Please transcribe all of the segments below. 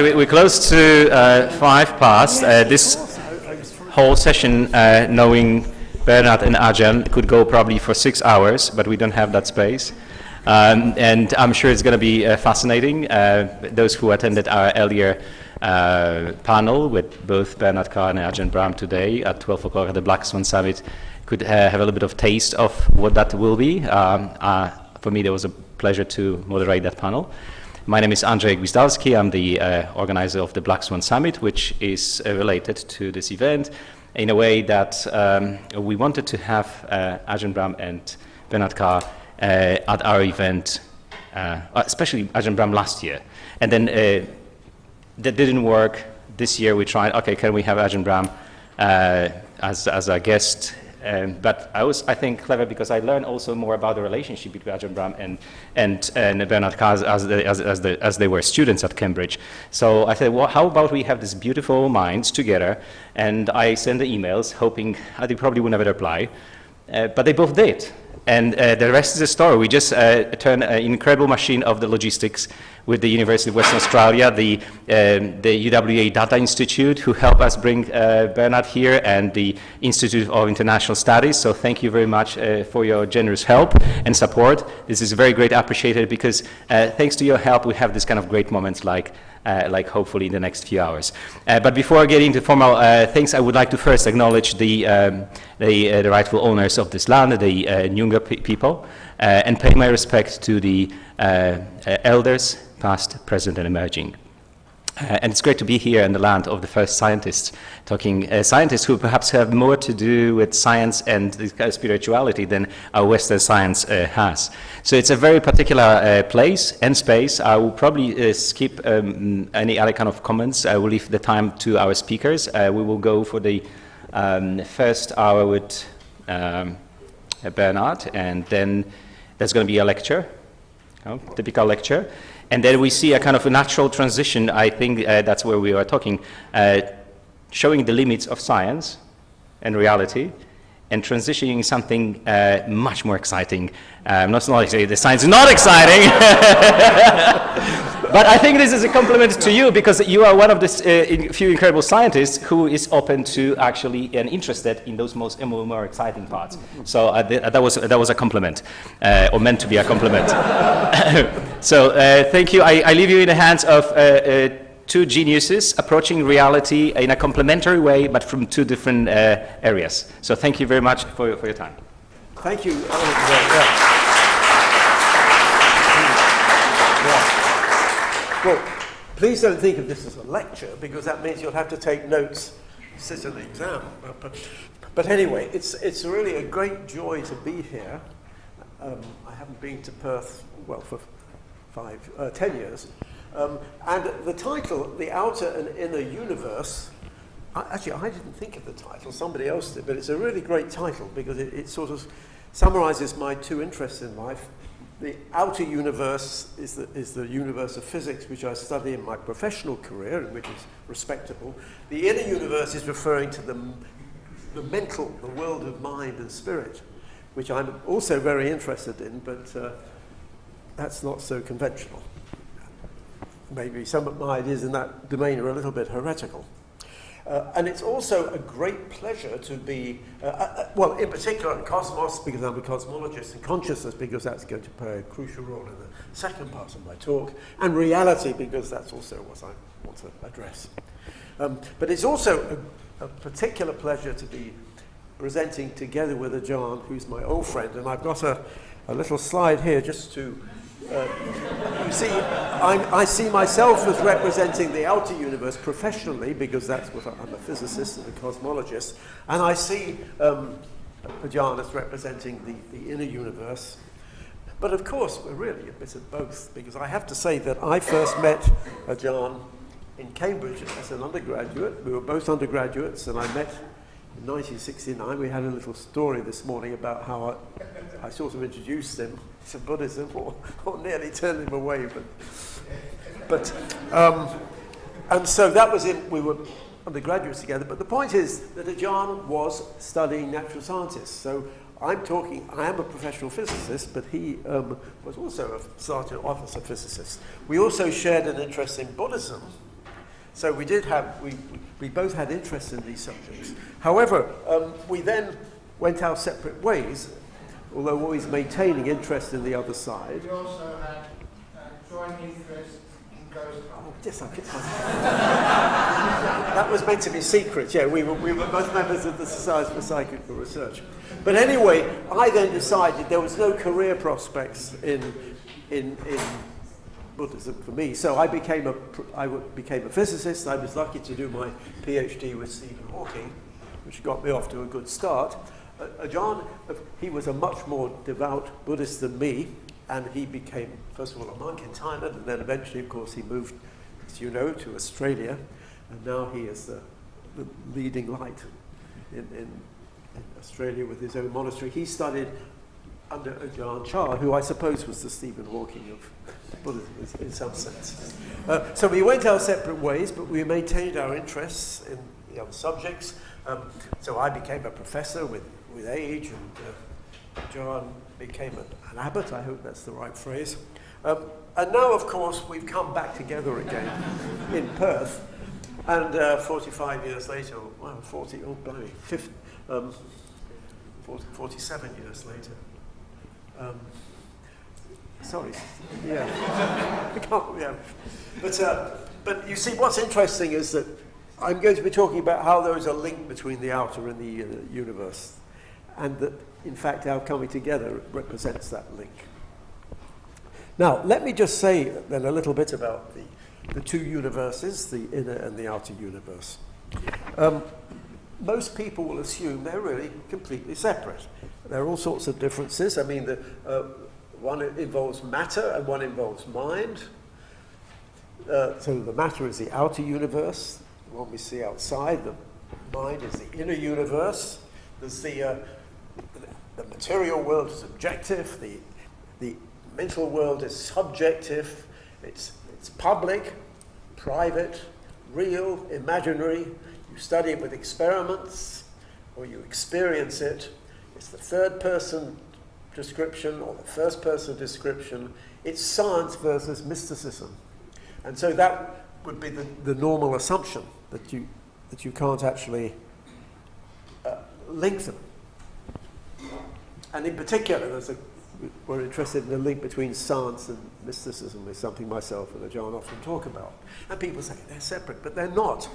We're close to 5 past. This whole session, knowing Bernard and Ajahn, could go probably for 6 hours, but we don't have that space. And I'm sure it's going to be fascinating. Those who attended our earlier panel with both Bernard Carr and Ajahn Brahm today at 12 o'clock at the Black Swan Summit could have a little bit of taste of what that will be. For me, there was a pleasure to moderate that panel. My name is Andrzej Gwizdalski. I'm the organizer of the Black Swan Summit, which is related to this event in a way that we wanted to have Ajahn Brahm and Bernard Carr at our event, especially Ajahn Brahm last year. And then that didn't work. This year we tried, okay, can we have Ajahn Brahm as a guest? But I think, clever because I learned also more about the relationship between Ajahn Brahm and Bernard Carr as they were students at Cambridge. So I said, well, how about we have these beautiful minds together? And I sent the emails, hoping they probably would never reply, but they both did. And the rest is a story. We just turned an incredible machine of the logistics with the University of Western Australia, the UWA Data Institute, who helped us bring Bernard here, and the Institute of International Studies. So thank you very much for your generous help and support. This is very great appreciated because thanks to your help, we have this kind of great moments like hopefully in the next few hours. But before getting into formal things, I would like to first acknowledge the rightful owners of this land, the Nyunga people, and pay my respect to the elders, past, present, and emerging. And it's great to be here in the land of the first scientists, talking scientists who perhaps have more to do with science and spirituality than our Western science has. So it's a very particular place and space. I will probably skip any other kind of comments. I will leave the time to our speakers. We will go for the first hour with Bernard, and then there's going to be a lecture, typical lecture. And then we see a kind of a natural transition. I think that's where we are talking, showing the limits of science and reality, and transitioning something much more exciting. Not only the science is not exciting, but I think this is a compliment to you because you are one of the few incredible scientists who is open to actually and interested in those more exciting parts. So that was a compliment, or meant to be a compliment. So thank you. I leave you in the hands of two geniuses approaching reality in a complementary way, but from two different areas. So thank you very much for your time. Thank you. Well, please don't think of this as a lecture, because that means you'll have to take notes, sit in the exam. But anyway, it's really a great joy to be here. I haven't been to Perth, well, for 10 years. And the title, The Outer and Inner Universe, actually I didn't think of the title, somebody else did, but it's a really great title because it sort of summarizes my two interests in life. The outer universe is the universe of physics, which I study in my professional career, and which is respectable. The inner universe is referring to the mental, the world of mind and spirit, which I'm also very interested in, but that's not so conventional. Maybe some of my ideas in that domain are a little bit heretical. And it's also a great pleasure to be, well, in particular in cosmos, because I'm a cosmologist, and consciousness, because that's going to play a crucial role in the second part of my talk, and reality, because that's also what I want to address. But it's also a particular pleasure to be presenting together with Ajahn, who's my old friend, and I've got a little slide here just to you see, I see myself as representing the outer universe professionally, because that's what I'm a physicist and a cosmologist, and I see Ajahn as representing the inner universe. But of course, we're really a bit of both, because I have to say that I first met Ajahn in Cambridge as an undergraduate. We were both undergraduates, and I met in 1969. We had a little story this morning about how I sort of introduced him to Buddhism, or nearly turned him away, and so that was it. We were undergraduates together. But the point is that Ajahn was studying natural scientists. So I am a professional physicist, but he was also a sergeant officer physicist. We also shared an interest in Buddhism, So we both had interest in these subjects. However, we then went our separate ways, although always maintaining interest in the other side. We also had joint interest in ghost hunting. Oh, yes, I did. That was meant to be secret. Yeah, we were both members of the Society for Psychical Research. But anyway, I then decided there was no career prospects in Buddhism for me. So I became a physicist. I was lucky to do my PhD with Stephen Hawking, which got me off to a good start. Ajahn, he was a much more devout Buddhist than me, and he became, first of all, a monk in Thailand, and then eventually, of course, he moved, as you know, to Australia, and now he is the leading light in Australia with his own monastery. He studied under Ajahn Chah, who I suppose was the Stephen Hawking of Buddhism in some sense. So we went our separate ways, but we maintained our interests in the other subjects. So I became a professor with age, and John became an abbot. I hope that's the right phrase. And now, of course, we've come back together again in Perth, and 45 years later, well, 47 years later. Sorry, yeah. I can't, yeah. But you see, what's interesting is that I'm going to be talking about how there is a link between the outer and the universe, and that, in fact, our coming together represents that link. Now, let me just say then a little bit about the two universes, the inner and the outer universe. Most people will assume they're really completely separate. There are all sorts of differences. I mean, one involves matter and one involves mind. So the matter is the outer universe, the one we see outside. The mind is the inner universe. There's the material world is objective. The mental world is subjective. It's public, private, real, imaginary. You study it with experiments, or you experience it. It's the third person description or the first person description. It's science versus mysticism. And so that would be the normal assumption, that you can't actually link them. And in particular, we're interested in the link between science and mysticism, is something myself and Ajahn often talk about. And people say they're separate, but they're not.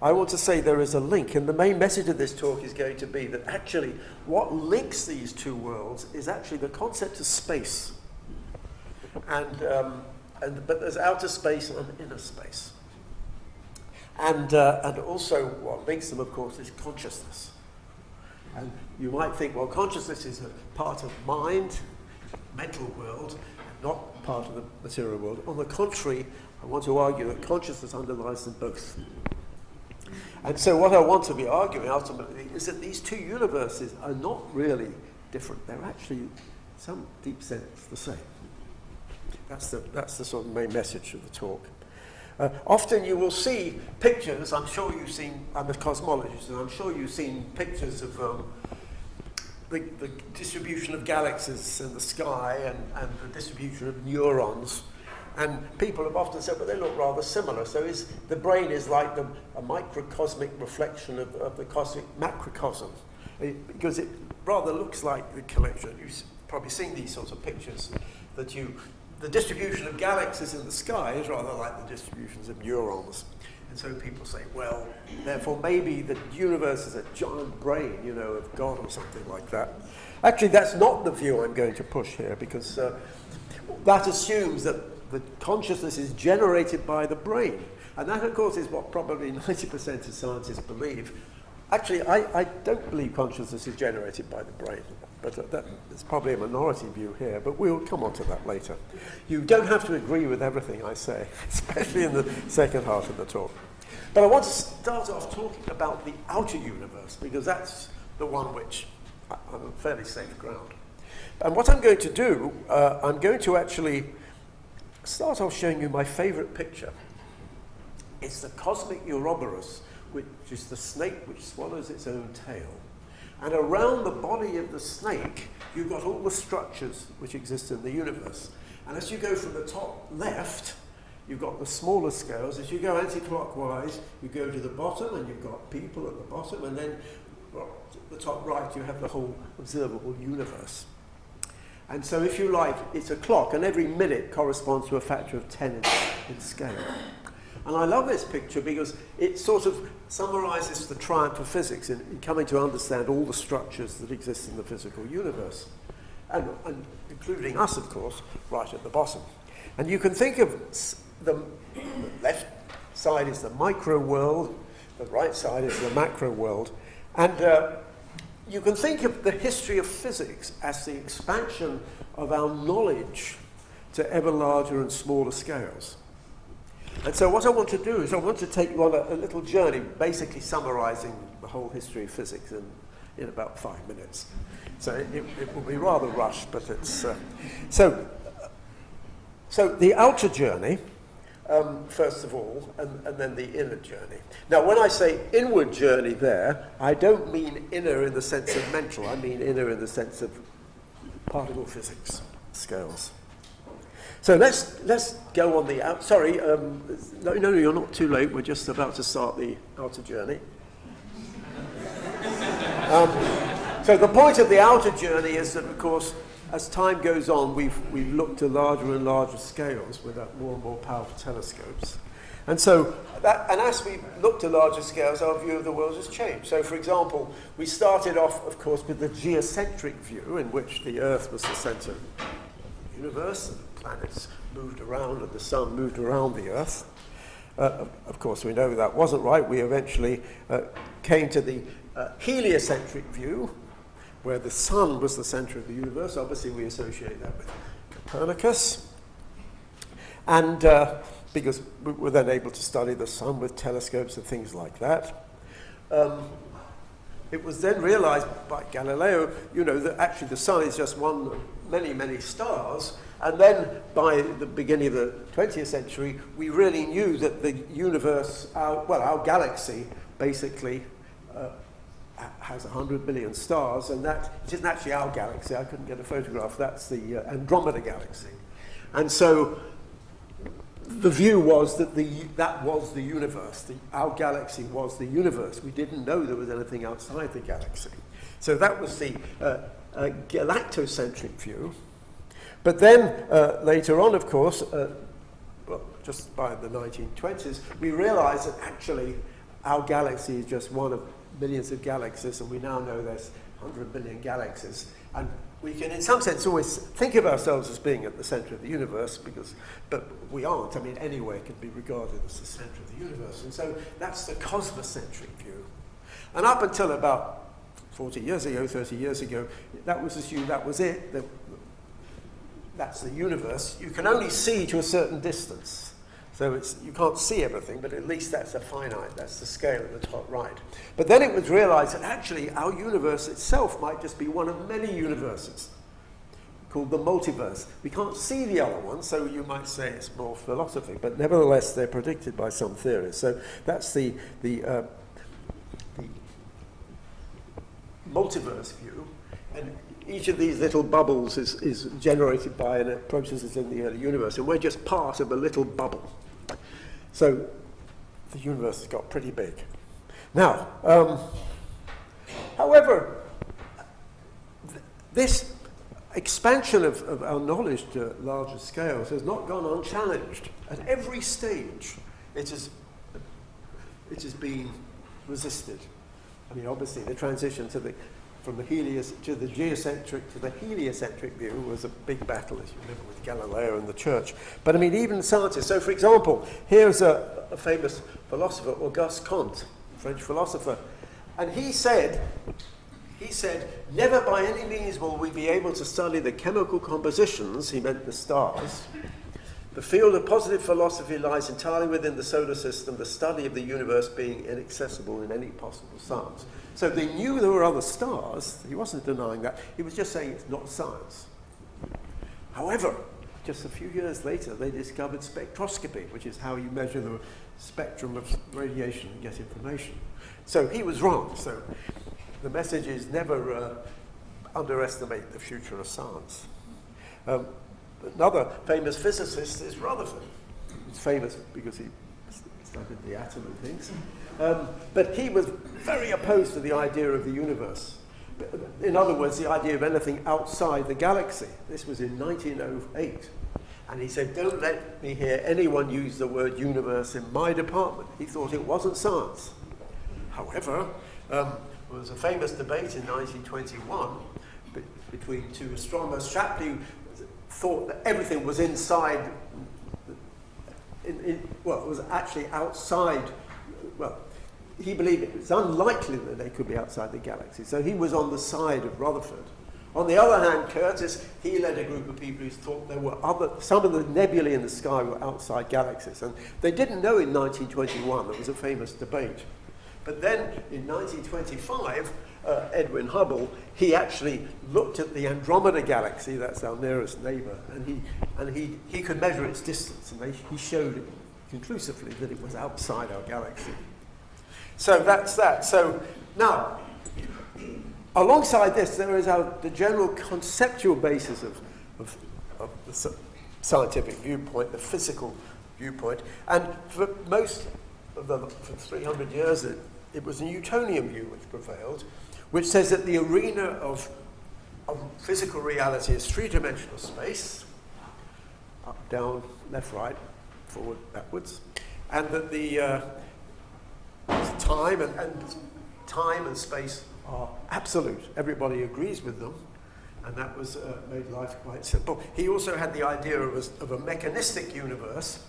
I want to say there is a link, and the main message of this talk is going to be that actually what links these two worlds is actually the concept of space. But there's outer space and inner space. And also what links them, of course, is consciousness. And you might think, well, consciousness is a part of mind, mental world, not part of the material world. On the contrary, I want to argue that consciousness underlies them both. And so what I want to be arguing ultimately is that these two universes are not really different. They're actually, in some deep sense, the same. That's the sort of main message of the talk. Often you will see pictures, I'm sure you've seen, I'm a cosmologist, and I'm sure you've seen pictures of the distribution of galaxies in the sky and the distribution of neurons. And people have often said, well, they look rather similar. So the brain is like a microcosmic reflection of the cosmic macrocosm, because it rather looks like the collection. You've probably seen these sorts of pictures, that the distribution of galaxies in the sky is rather like the distributions of neurons. And so people say, well, therefore maybe the universe is a giant brain, of God or something like that. Actually, that's not the view I'm going to push here, because that assumes that the consciousness is generated by the brain. And that, of course, is what probably 90% of scientists believe. Actually, I don't believe consciousness is generated by the brain. But that's probably a minority view here, but we'll come on to that later. You don't have to agree with everything I say, especially in the second half of the talk. But I want to start off talking about the outer universe, because that's the one which I'm on fairly safe ground. And what I'm going to do, I'm going to actually start off showing you my favorite picture. It's the cosmic Ouroboros, which is the snake which swallows its own tail. And around the body of the snake, you've got all the structures which exist in the universe. And as you go from the top left, you've got the smaller scales. As you go anti-clockwise, you go to the bottom, and you've got people at the bottom, and then at the top right, you have the whole observable universe. And so, if you like, it's a clock, and every minute corresponds to a factor of 10 in scale. And I love this picture because it sort of summarizes the triumph of physics in coming to understand all the structures that exist in the physical universe, and including us, of course, right at the bottom. And you can think of the left side is the micro world, the right side is the macro world, and you can think of the history of physics as the expansion of our knowledge to ever larger and smaller scales. And so what I want to do is I want to take you on a little journey, basically summarizing the whole history of physics in about 5 minutes. So it will be rather rushed, but it's... So the outer journey, first of all, and then the inner journey. Now, when I say inward journey there, I don't mean inner in the sense of mental. I mean inner in the sense of particle physics scales. So let's go on the out. Sorry, no, you're not too late. We're just about to start the outer journey. So the point of the outer journey is that, of course, as time goes on, we've looked to larger and larger scales with more and more powerful telescopes. And so, as we look to larger scales, our view of the world has changed. So, for example, we started off, of course, with the geocentric view, in which the Earth was the center of the universe, and the planets moved around, and the sun moved around the Earth. Of course, we know that wasn't right. We eventually came to the heliocentric view, where the sun was the center of the universe. Obviously, we associate that with Copernicus. And because we were then able to study the sun with telescopes and things like that. It was then realized by Galileo, that actually the sun is just one of many, many stars. And then by the beginning of the 20th century, we really knew that the universe, our galaxy, basically has 100 billion stars, and that it isn't actually our galaxy. I couldn't get a photograph. That's the Andromeda galaxy. And so the view was that that was the universe. Our galaxy was the universe. We didn't know there was anything outside the galaxy. So that was the galactocentric view. But then later on, of course, just by the 1920s, we realized that actually our galaxy is just one of millions of galaxies, and we now know there's 100 billion galaxies. And we can, in some sense, always think of ourselves as being at the center of the universe, but we aren't. I mean, anywhere can be regarded as the center of the universe. And so that's the cosmocentric view. And up until about 40 years ago, 30 years ago, that was assumed that was it. That's the universe. You can only see to a certain distance. So you can't see everything, but at least that's a finite. That's the scale at the top right. But then it was realized that actually our universe itself might just be one of many universes called the multiverse. We can't see the other one, so you might say it's more philosophy, but nevertheless they're predicted by some theories. So that's the multiverse view, and each of these little bubbles is generated by processes in the early universe, and we're just part of a little bubble. So the universe has got pretty big. Now, however, this expansion of our knowledge to larger scales has not gone unchallenged. At every stage, it has been resisted. I mean, obviously, the transition from the geocentric to the heliocentric view was a big battle, as you remember, with Galileo and the Church. But I mean, even scientists. So, for example, here's a famous philosopher, Auguste Comte, French philosopher, and he said, never by any means will we be able to study the chemical compositions, he meant the stars. The field of positive philosophy lies entirely within the solar system, the study of the universe being inaccessible in any possible science. So they knew there were other stars. He wasn't denying that. He was just saying it's not science. However, just a few years later, they discovered spectroscopy, which is how you measure the spectrum of radiation and get information. So he was wrong. So the message is never underestimate the future of science. Another famous physicist is Rutherford. famous because he studied the atom and things. But he was very opposed to the idea of the universe. In other words, the idea of anything outside the galaxy. This was in 1908. And he said, don't let me hear anyone use the word universe in my department. He thought it wasn't science. However, there was a famous debate in 1921 between two astronomers. Shapley thought that everything was inside, it was actually outside. Well, he believed it was unlikely that they could be outside the galaxy. So he was on the side of Rutherford. On the other hand, Curtis, he led a group of people who thought there were some of the nebulae in the sky were outside galaxies. And they didn't know in 1921. There was a famous debate. But then in 1925, Edwin Hubble, he actually looked at the Andromeda galaxy, that's our nearest neighbor, and he could measure its distance, and he showed it conclusively that it was outside our galaxy. So that's that. So now, alongside this, there is the general conceptual basis of the scientific viewpoint, the physical viewpoint, and for most of for 300 years, it was a Newtonian view which prevailed, which says that the arena of physical reality is three-dimensional space, up, down, left, right, forward, backwards, and that the time and space are absolute. Everybody agrees with them, and that was made life quite simple. He also had the idea of a mechanistic universe,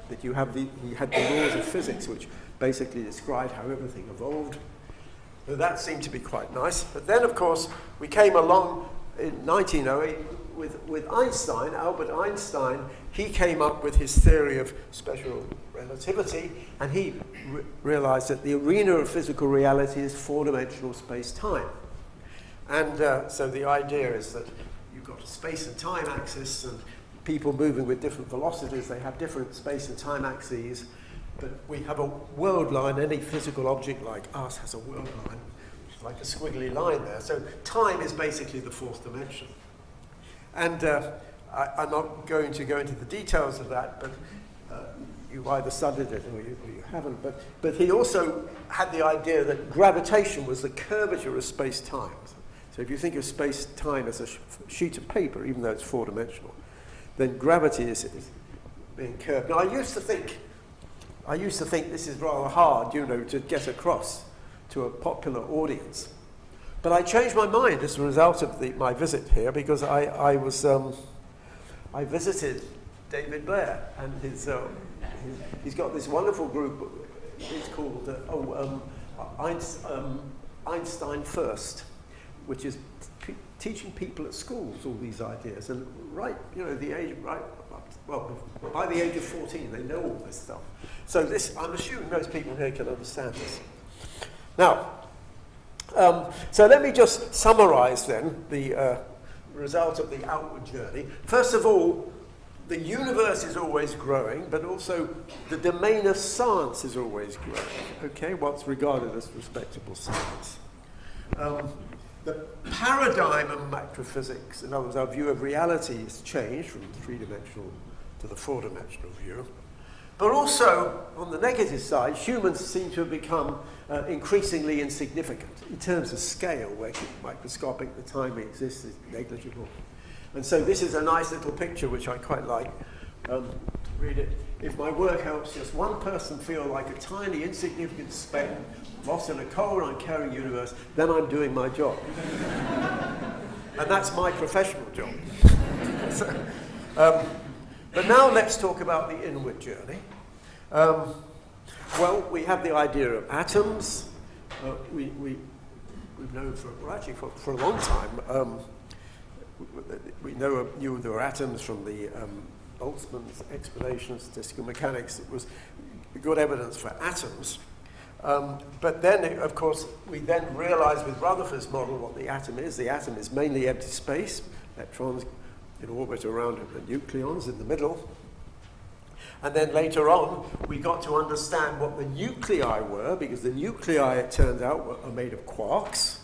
that he had the laws of physics, which basically described how everything evolved. So that seemed to be quite nice. But then, of course, we came along in 1908 with Einstein, Albert Einstein. He came up with his theory of special relativity, and he realized that the arena of physical reality is four-dimensional space-time. And so the idea is that you've got a space and time axis, and people moving with different velocities, they have different space and time axes, but we have a world line. Any physical object like us has a world line, which is like a squiggly line there. So time is basically the fourth dimension. And I'm not going to go into the details of that, but you've either studied it or you haven't. But he also had the idea that gravitation was the curvature of space-time. So if you think of space-time as a sheet of paper, even though it's four-dimensional, then gravity is being curved. Now, I used to think this is rather hard, to get across to a popular audience. But I changed my mind as a result of my visit here, because I visited David Blair, and he's got this wonderful group. It's called Einstein First, which is teaching people at schools all these ideas, and by the age of 14, they know all this stuff. So I'm assuming most people here can understand this. Now, so let me just summarize then the result of the outward journey. First of all, the universe is always growing, but also the domain of science is always growing. Okay, what's regarded as respectable science. The paradigm of macrophysics, in other words, our view of reality, has changed from the three-dimensional to the four-dimensional view. But also, on the negative side, humans seem to have become increasingly insignificant in terms of scale, where microscopic, the time we exist is negligible. And so this is a nice little picture, which I quite like. Read it. If my work helps just one person feel like a tiny, insignificant speck lost in a cold, uncaring universe, then I'm doing my job. And that's my professional job. But now let's talk about the inward journey. Well, we have the idea of atoms. We've known for a long time. We knew there were atoms from the Boltzmann's explanation of statistical mechanics. It was good evidence for atoms. But then, of course, we then realized with Rutherford's model what the atom is. The atom is mainly empty space, electrons in orbit around the nucleons in the middle. And then later on, we got to understand what the nuclei were, because the nuclei, it turned out, are made of quarks.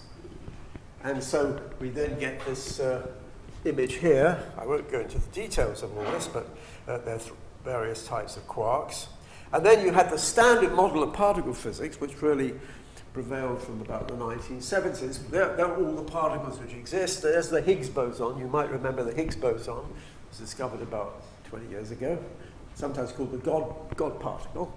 And so we then get this image here. I won't go into the details of all this, but there are various types of quarks. And then you had the standard model of particle physics, which really prevailed from about the 1970s. They're all the particles which exist. There's the Higgs boson. You might remember the Higgs boson. It was discovered about 20 years ago, sometimes called the God particle.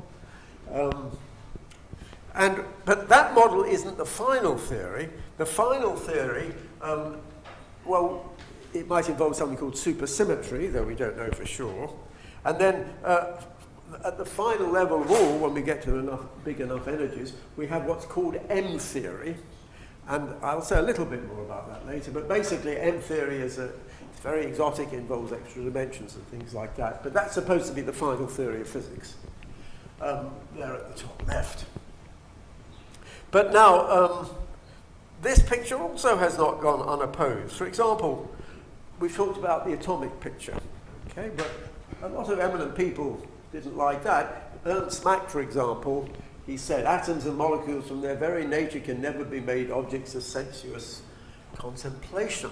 But that model isn't the final theory. The final theory, well, it might involve something called supersymmetry, though we don't know for sure. And then at the final level of all, when we get to big enough energies, we have what's called M theory. And I'll say a little bit more about that later. But basically, M theory is it's very exotic, it involves extra dimensions and things like that. But that's supposed to be the final theory of physics. There at the top left. But now, this picture also has not gone unopposed. For example, we've talked about the atomic picture, okay? But a lot of eminent people didn't like that. Ernst Mach, for example, he said, atoms and molecules from their very nature can never be made objects of sensuous contemplation.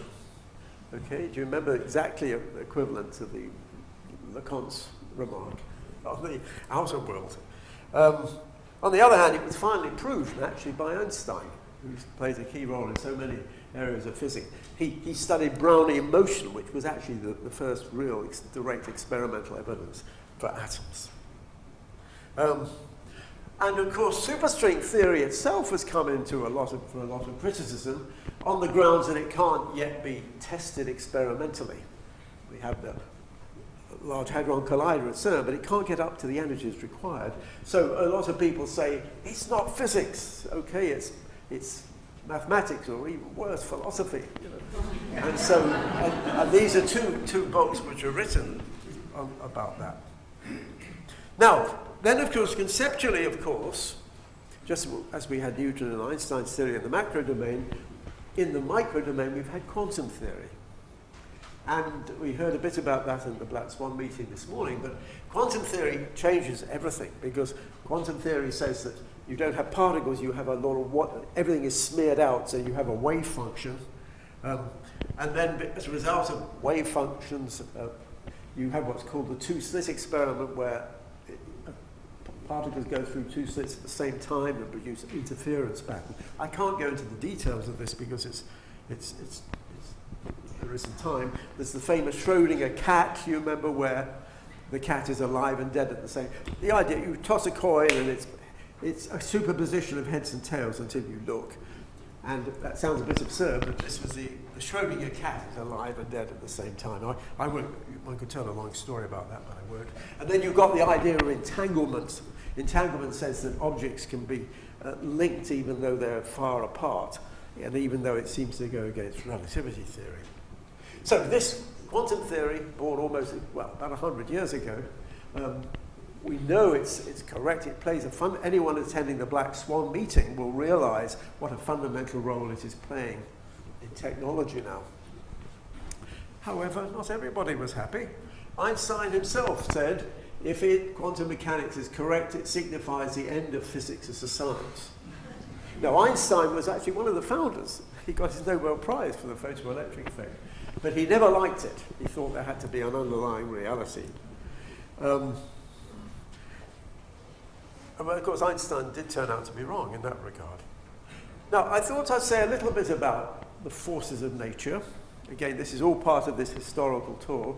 Okay, do you remember exactly the equivalent to the Leconte's remark on the outer world? On the other hand, it was finally proved, actually, by Einstein, who plays a key role in so many areas of physics. He studied Brownian motion, which was actually the first real direct experimental evidence for atoms. And of course, superstring theory itself has come into a lot of criticism on the grounds that it can't yet be tested experimentally. We have the Large Hadron Collider at CERN, but it can't get up to the energies required. So a lot of people say it's not physics, okay? It's mathematics, or even worse, philosophy. You know? And so, and these are two books which are written about that. Now, then, of course, conceptually, of course, just as we had Newton and Einstein's theory in the macro domain, in the micro domain, we've had quantum theory. And we heard a bit about that in the Black Swan meeting this morning, but quantum theory changes everything, because quantum theory says that you don't have particles, you have a lot of everything is smeared out, so you have a wave function. And then as a result of wave functions, you have what's called the two-slit experiment, where particles go through two slits at the same time and produce an interference pattern. I can't go into the details of this because there isn't time. There's the famous Schrödinger cat, you remember, where the cat is alive and dead at the same. The idea, you toss a coin and it's a superposition of heads and tails until you look. And that sounds a bit absurd, but this was the Schrödinger cat is alive and dead at the same time. I won't, one could tell a long story about that, but I won't. And then you've got the idea of entanglement. Entanglement says that objects can be linked even though they're far apart, and even though it seems to go against relativity theory. So this quantum theory, born almost, well, about 100 years ago, we know it's correct. It plays anyone attending the Black Swan meeting will realize what a fundamental role it is playing in technology now. However, not everybody was happy. Einstein himself said, if quantum mechanics is correct, it signifies the end of physics as a science. Now, Einstein was actually one of the founders. He got his Nobel Prize for the photoelectric effect. But he never liked it. He thought there had to be an underlying reality. But of course, Einstein did turn out to be wrong in that regard. Now, I thought I'd say a little bit about the forces of nature. Again, this is all part of this historical tour.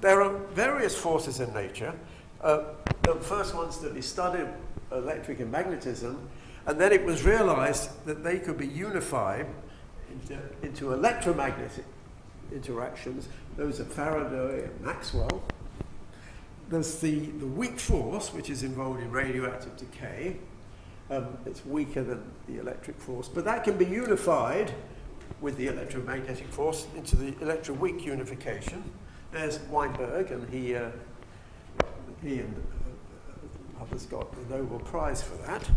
There are various forces in nature. The first ones that we studied, electric and magnetism, and then it was realized that they could be unified into electromagnetic interactions. Those are Faraday and Maxwell. There's the weak force, which is involved in radioactive decay. It's weaker than the electric force, but that can be unified with the electromagnetic force into the electroweak unification. There's Weinberg, and he and others got the Nobel Prize for that.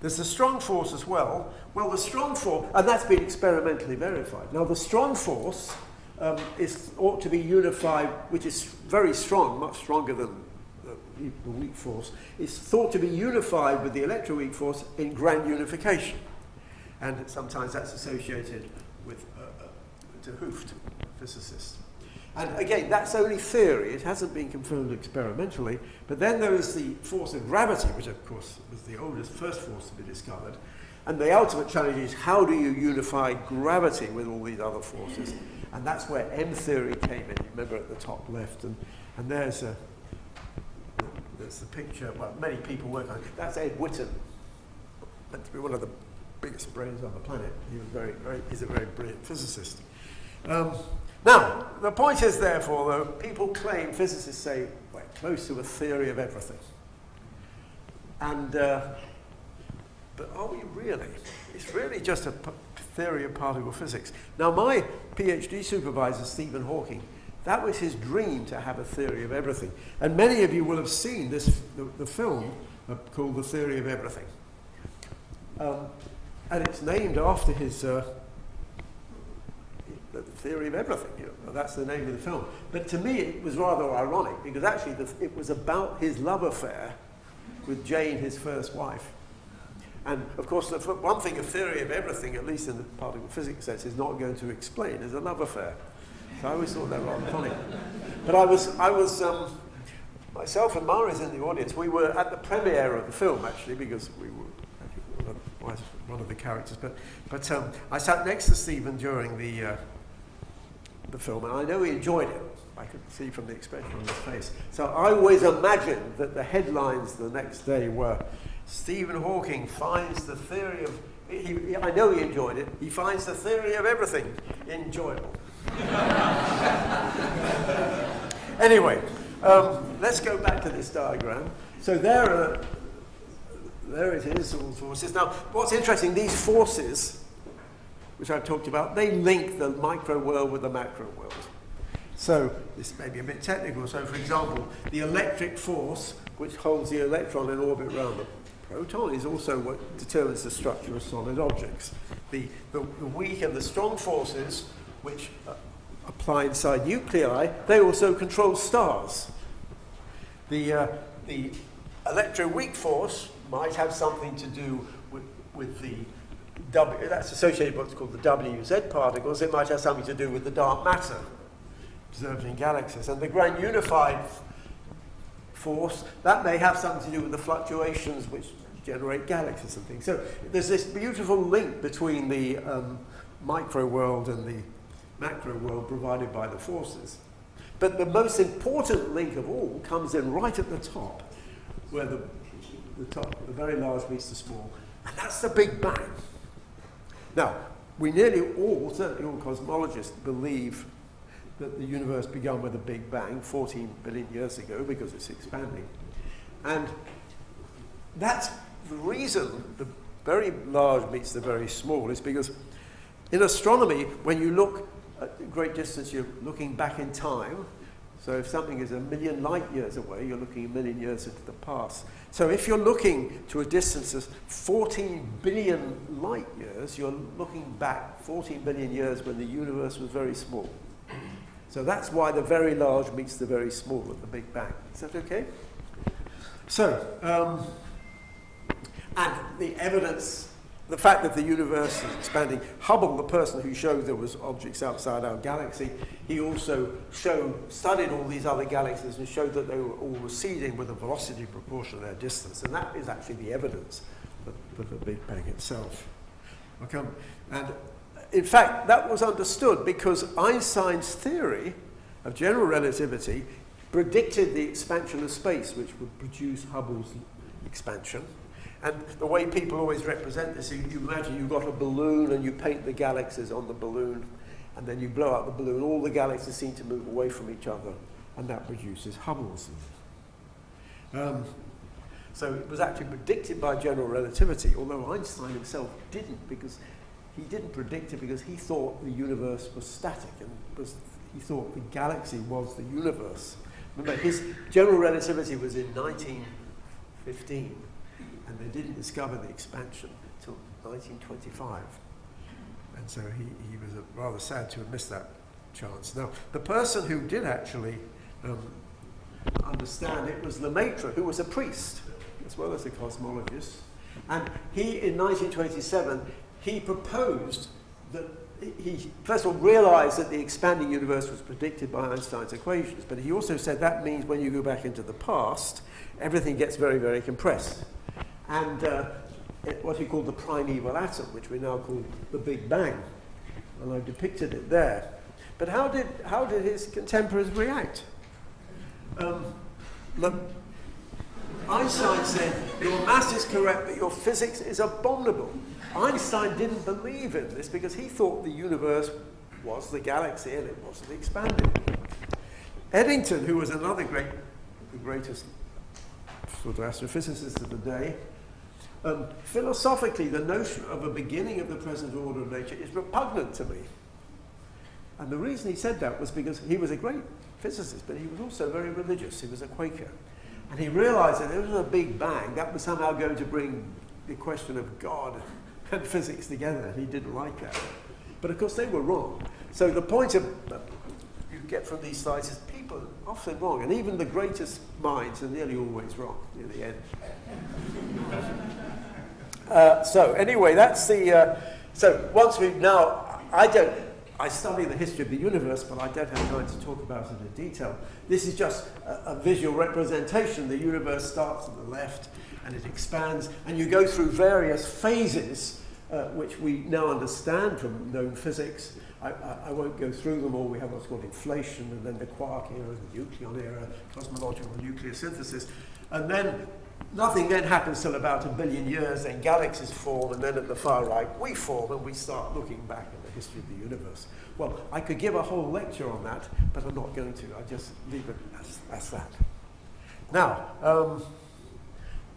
There's the strong force as well. Well, the strong force, and that's been experimentally verified. Now, the strong force ought to be unified, which is very strong, much stronger than the weak force, is thought to be unified with the electroweak force in grand unification. And sometimes that's associated with de Hooft, a physicist. And again, that's only theory. It hasn't been confirmed experimentally. But then there is the force of gravity, which of course was the oldest first force to be discovered. And the ultimate challenge is, how do you unify gravity with all these other forces? And that's where M theory came in. You remember at the top left. And there's the picture. Well, many people work on it. That's Ed Witten, meant to be one of the biggest brains on the planet. He's a very brilliant physicist. Now, the point is, therefore, though, people claim, physicists say, we're close to a theory of everything. And, but are we really? It's really just a theory of particle physics. Now, my PhD supervisor, Stephen Hawking, that was his dream, to have a theory of everything. And many of you will have seen the film called The Theory of Everything. And it's named after his The Theory of Everything. That's the name of the film. But to me, it was rather ironic, because actually it was about his love affair with Jane, his first wife. And of course, the one thing a theory of everything, at least in the particle physics sense, is not going to explain is a love affair. So I always thought that rather funny. But I was myself and Mari's in the audience. We were at the premiere of the film, actually, because we were one of the characters. But I sat next to Stephen during the film, and I know he enjoyed it. I could see from the expression on his face. So I always imagined that the headlines the next day were, Stephen Hawking finds the theory of... I know he enjoyed it. He finds the theory of everything enjoyable. Anyway, let's go back to this diagram. So there it is, all forces. Now, what's interesting, these forces, which I've talked about, they link the micro world with the macro world. So this may be a bit technical. So, for example, the electric force, which holds the electron in orbit around the proton, is also what determines the structure of solid objects. The weak and the strong forces, which apply inside nuclei, they also control stars. The electroweak force might have something to do with the that's associated with what's called the WZ particles. It might have something to do with the dark matter observed in galaxies. And the grand unified force, that may have something to do with the fluctuations which generate galaxies and things. So there's this beautiful link between the micro world and the macro world provided by the forces. But the most important link of all comes in right at the top, where the very large meets the small, and that's the Big Bang. Now, we nearly all, certainly all cosmologists, believe that the universe began with a Big Bang 14 billion years ago, because it's expanding. And that's the reason the very large meets the very small, is because in astronomy, when you look at great distance, you're looking back in time. So if something is 1 million light years away, you're looking 1 million years into the past. So if you're looking to a distance of 14 billion light years, you're looking back 14 billion years when the universe was very small. So that's why the very large meets the very small at the Big Bang. Is that okay? So, and the evidence, the fact that the universe is expanding. Hubble, the person who showed there was objects outside our galaxy, he also studied all these other galaxies and showed that they were all receding with a velocity proportion to their distance. And that is actually the evidence for the Big Bang itself. Okay. And in fact, that was understood because Einstein's theory of general relativity predicted the expansion of space, which would produce Hubble's expansion. And the way people always represent this, you imagine you've got a balloon and you paint the galaxies on the balloon, and then you blow up the balloon. All the galaxies seem to move away from each other, and that produces Hubble's. So it was actually predicted by general relativity, although Einstein himself didn't, because he didn't predict it because he thought the universe was static, and he thought the galaxy was the universe. Remember, his general relativity was in 1915. And they didn't discover the expansion until 1925. And so he was rather sad to have missed that chance. Now, the person who did actually understand it was Lemaitre, who was a priest, as well as a cosmologist. And he, in 1927, he proposed that he first of all realized that the expanding universe was predicted by Einstein's equations, but he also said that means when you go back into the past, everything gets very, very compressed. And what he called the primeval atom, which we now call the Big Bang. And I've depicted it there. But how did his contemporaries react? Look, Einstein said, your mass is correct, but your physics is abominable. Einstein didn't believe in this because he thought the universe was the galaxy and it wasn't expanding. Eddington, who was another the greatest sort of astrophysicist of the day, philosophically, the notion of a beginning of the present order of nature is repugnant to me. And the reason he said that was because he was a great physicist, but he was also very religious. He was a Quaker. And he realized that if there was a Big Bang, that was somehow going to bring the question of God and physics together, and he didn't like that. But of course, they were wrong. So the point you get from these slides is people are often wrong, and even the greatest minds are nearly always wrong in the end. So anyway, that's the... so once we've now... I study the history of the universe, but I don't have time to talk about it in detail. This is just a visual representation. The universe starts at the left, and it expands, and you go through various phases, which we now understand from known physics. I won't go through them all. We have what's called inflation, and then the quark era, the nucleon era, cosmological nuclear synthesis. And then nothing then happens till about 1 billion years, then galaxies form, and then at the far right we form, and we start looking back at the history of the universe. Well, I could give a whole lecture on that, but I'm not going to. I just leave it as that. Now,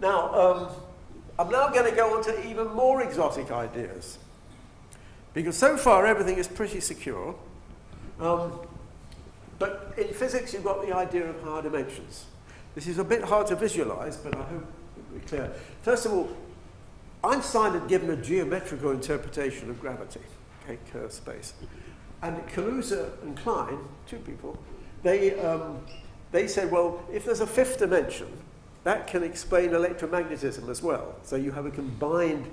I'm now going to go on to even more exotic ideas. Because so far everything is pretty secure. But in physics you've got the idea of higher dimensions. This is a bit hard to visualize, but I hope it'll be clear. First of all, Einstein had given a geometrical interpretation of gravity, okay, Kerr space. And Kaluza and Klein, two people, they said, well, if there's a fifth dimension, that can explain electromagnetism as well. So you have a combined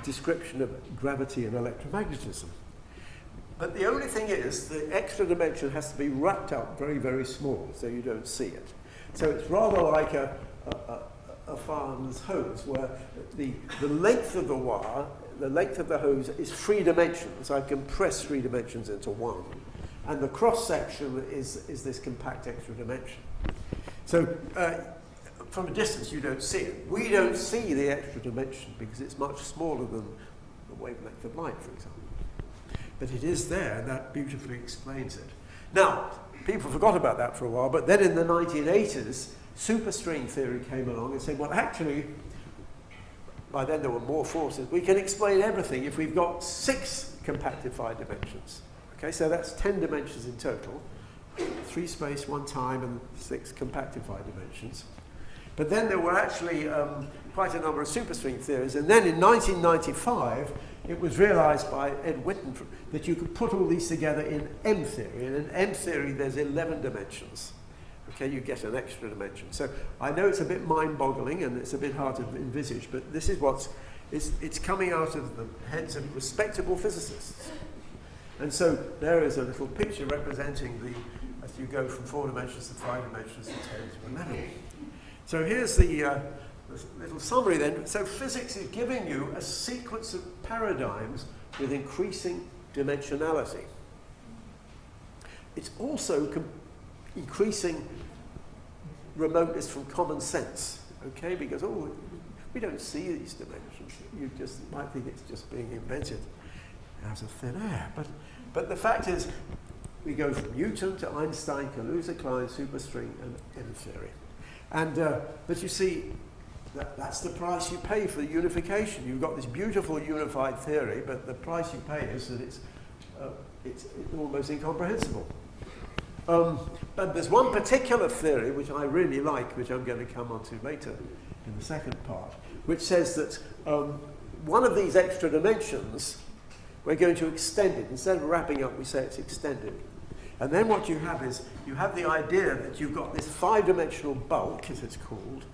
description of gravity and electromagnetism. But the only thing is, the extra dimension has to be wrapped up very, very small, so you don't see it. So it's rather like a fireman's hose, where the length of the wire, the length of the hose is 3 dimensions. I've compressed 3 dimensions into one. And the cross-section is this compact extra dimension. So from a distance, you don't see it. We don't see the extra dimension because it's much smaller than the wavelength of light, for example. But it is there, and that beautifully explains it. Now, people forgot about that for a while, but then in the 1980s, superstring theory came along and said, well, actually, by then there were more forces. We can explain everything if we've got 6 compactified dimensions. Okay, so that's 10 dimensions in total. 3 space, 1 time, and 6 compactified dimensions. But then there were actually quite a number of superstring theories, and then in 1995, it was realized by Ed Witten that you could put all these together in M theory, and in M theory there's 11 dimensions. Okay, you get an extra dimension. So I know it's a bit mind-boggling and it's a bit hard to envisage, but this is it's coming out of the heads of respectable physicists. And so there is a little picture representing as you go from 4 dimensions to 5 dimensions to 10 to 11. So here's the little summary then. So physics is giving you a sequence of paradigms with increasing dimensionality. It's also increasing remoteness from common sense, okay? Because, we don't see these dimensions. You just might think it's just being invented out of thin air. But the fact is, we go from Newton to Einstein, Kaluza, Klein, superstring, and M theory. And, but you see, that's the price you pay for the unification. You've got this beautiful unified theory, but the price you pay is that it's almost incomprehensible. But there's one particular theory which I really like, which I'm going to come on to later in the second part, which says that one of these extra dimensions, we're going to extend it. Instead of wrapping up, we say it's extended. And then what you have is, you have the idea that you've got this 5-dimensional bulk, as it's called,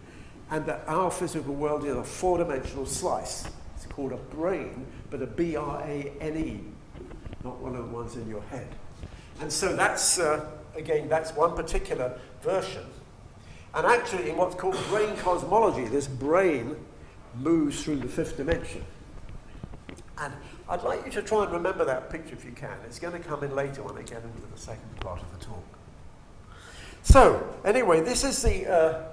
and that our physical world is a 4-dimensional slice. It's called a brane, but a B-R-A-N-E. not one of the ones in your head. And so that's, again, that's one particular version. And actually, in what's called brain cosmology, this brain moves through the fifth dimension. And I'd like you to try and remember that picture if you can. It's going to come in later when I get into the second part of the talk. So, anyway, this is the,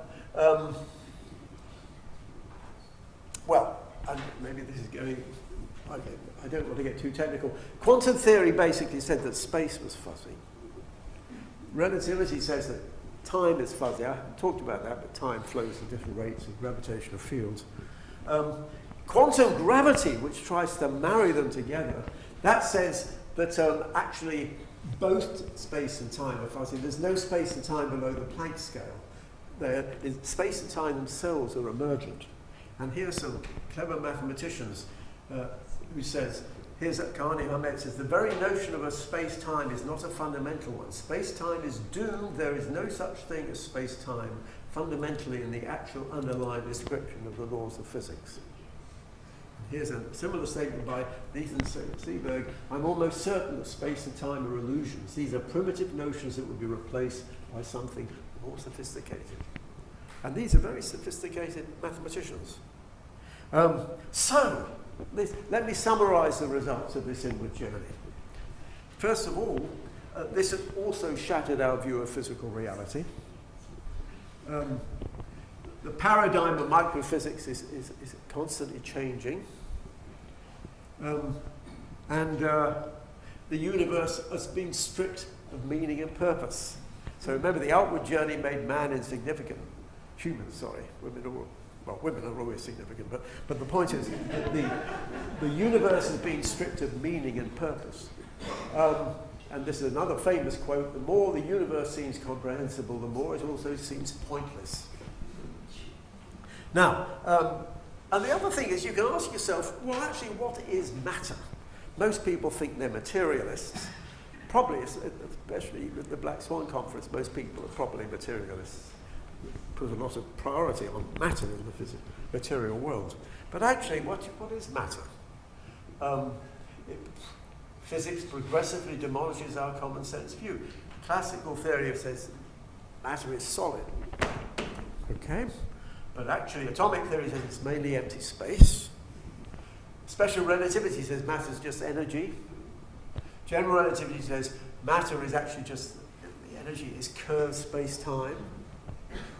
well, and maybe this is going, I don't want to get too technical. Quantum theory basically said that space was fuzzy. Relativity says that time is fuzzy. I haven't talked about that, but time flows at different rates in gravitational fields. Quantum gravity, which tries to marry them together, that says that actually both space and time are fuzzy. There's no space and time below the Planck scale. Space and time themselves are emergent. And here's some clever mathematicians who says, here's Karni Ahmed says, the very notion of a space-time is not a fundamental one. Space-time is doomed. There is no such thing as space-time fundamentally in the actual underlying description of the laws of physics. Here's a similar statement by Nathan Seeberg. I'm almost certain that space and time are illusions. These are primitive notions that will be replaced by something more sophisticated. And these are very sophisticated mathematicians. So, let me summarize the results of this inward journey. First of all, this has also shattered our view of physical reality. The paradigm of microphysics is constantly changing. The universe has been stripped of meaning and purpose. So remember, the outward journey made man insignificant. Humans, sorry. Women are always significant, but the point is that the universe has been stripped of meaning and purpose. And this is another famous quote, the more the universe seems comprehensible, the more it also seems pointless. Now, and the other thing is you can ask yourself, well, actually, what is matter? Most people think they're materialists. Probably, especially with the Black Swan Conference, most people are probably materialists. Put a lot of priority on matter in the material world. But actually, what is matter? Physics progressively demolishes our common sense view. Classical theory says matter is solid. Okay? But actually, atomic theory says it's mainly empty space. Special relativity says matter is just energy. General relativity says matter is actually just, the energy is curved space-time.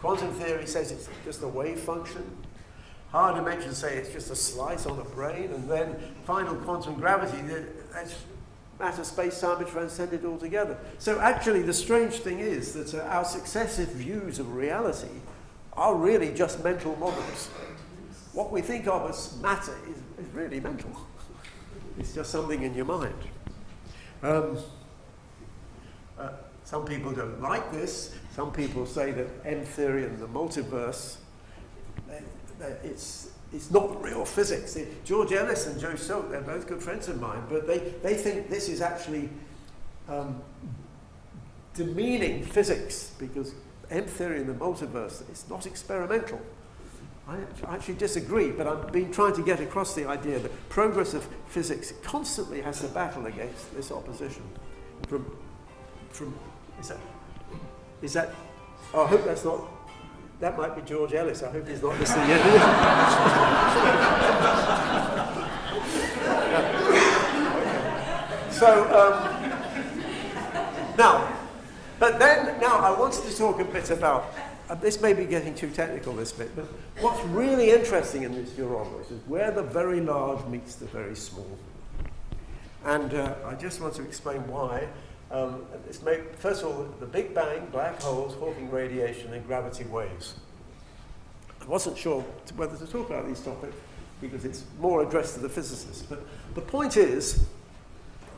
Quantum theory says it's just a wave function. Higher dimensions say it's just a slice on a brain. And then final quantum gravity, that's matter, space-time are transcended altogether. So actually, the strange thing is that our successive views of reality are really just mental models. What we think of as matter is really mental. It's just something in your mind. Some people don't like this. Some people say that M theory and the multiverse, it's not real physics. George Ellis and Joe Silk, they're both good friends of mine, but they think this is actually demeaning physics because M theory and the multiverse, it's not experimental. I actually disagree, but I've been trying to get across the idea that progress of physics constantly has to battle against this opposition. Is that? Oh, I hope that's not. That might be George Ellis. I hope he's not listening yet. So now I wanted to talk a bit about. This may be getting too technical, this bit, but what's really interesting in this Euronymous is where the very large meets the very small. And I just want to explain why. First of all, the Big Bang, black holes, Hawking radiation, and gravity waves. I wasn't sure whether to talk about these topics because it's more addressed to the physicists. But the point is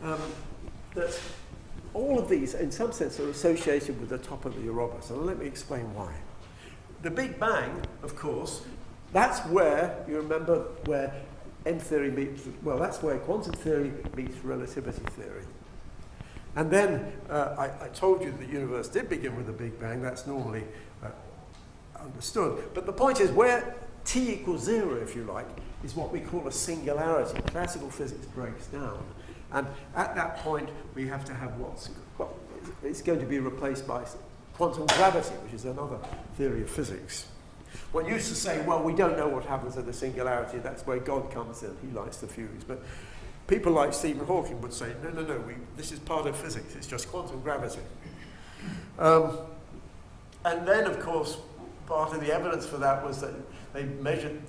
that all of these, in some sense, are associated with the top of the Euronymous. And let me explain why. The Big Bang, of course, that's where, you remember, where M theory meets, well, that's where quantum theory meets relativity theory. And then I told you the universe did begin with the Big Bang. That's normally understood. But the point is where T equals 0, if you like, is what we call a singularity. Classical physics breaks down And at that point, we have to have it's going to be replaced by quantum gravity, which is another theory of physics. One used to say, well, we don't know what happens at the singularity, that's where God comes in, he lights the fuse. But people like Stephen Hawking would say, no, this is part of physics, it's just quantum gravity. And then, of course, part of the evidence for that was that they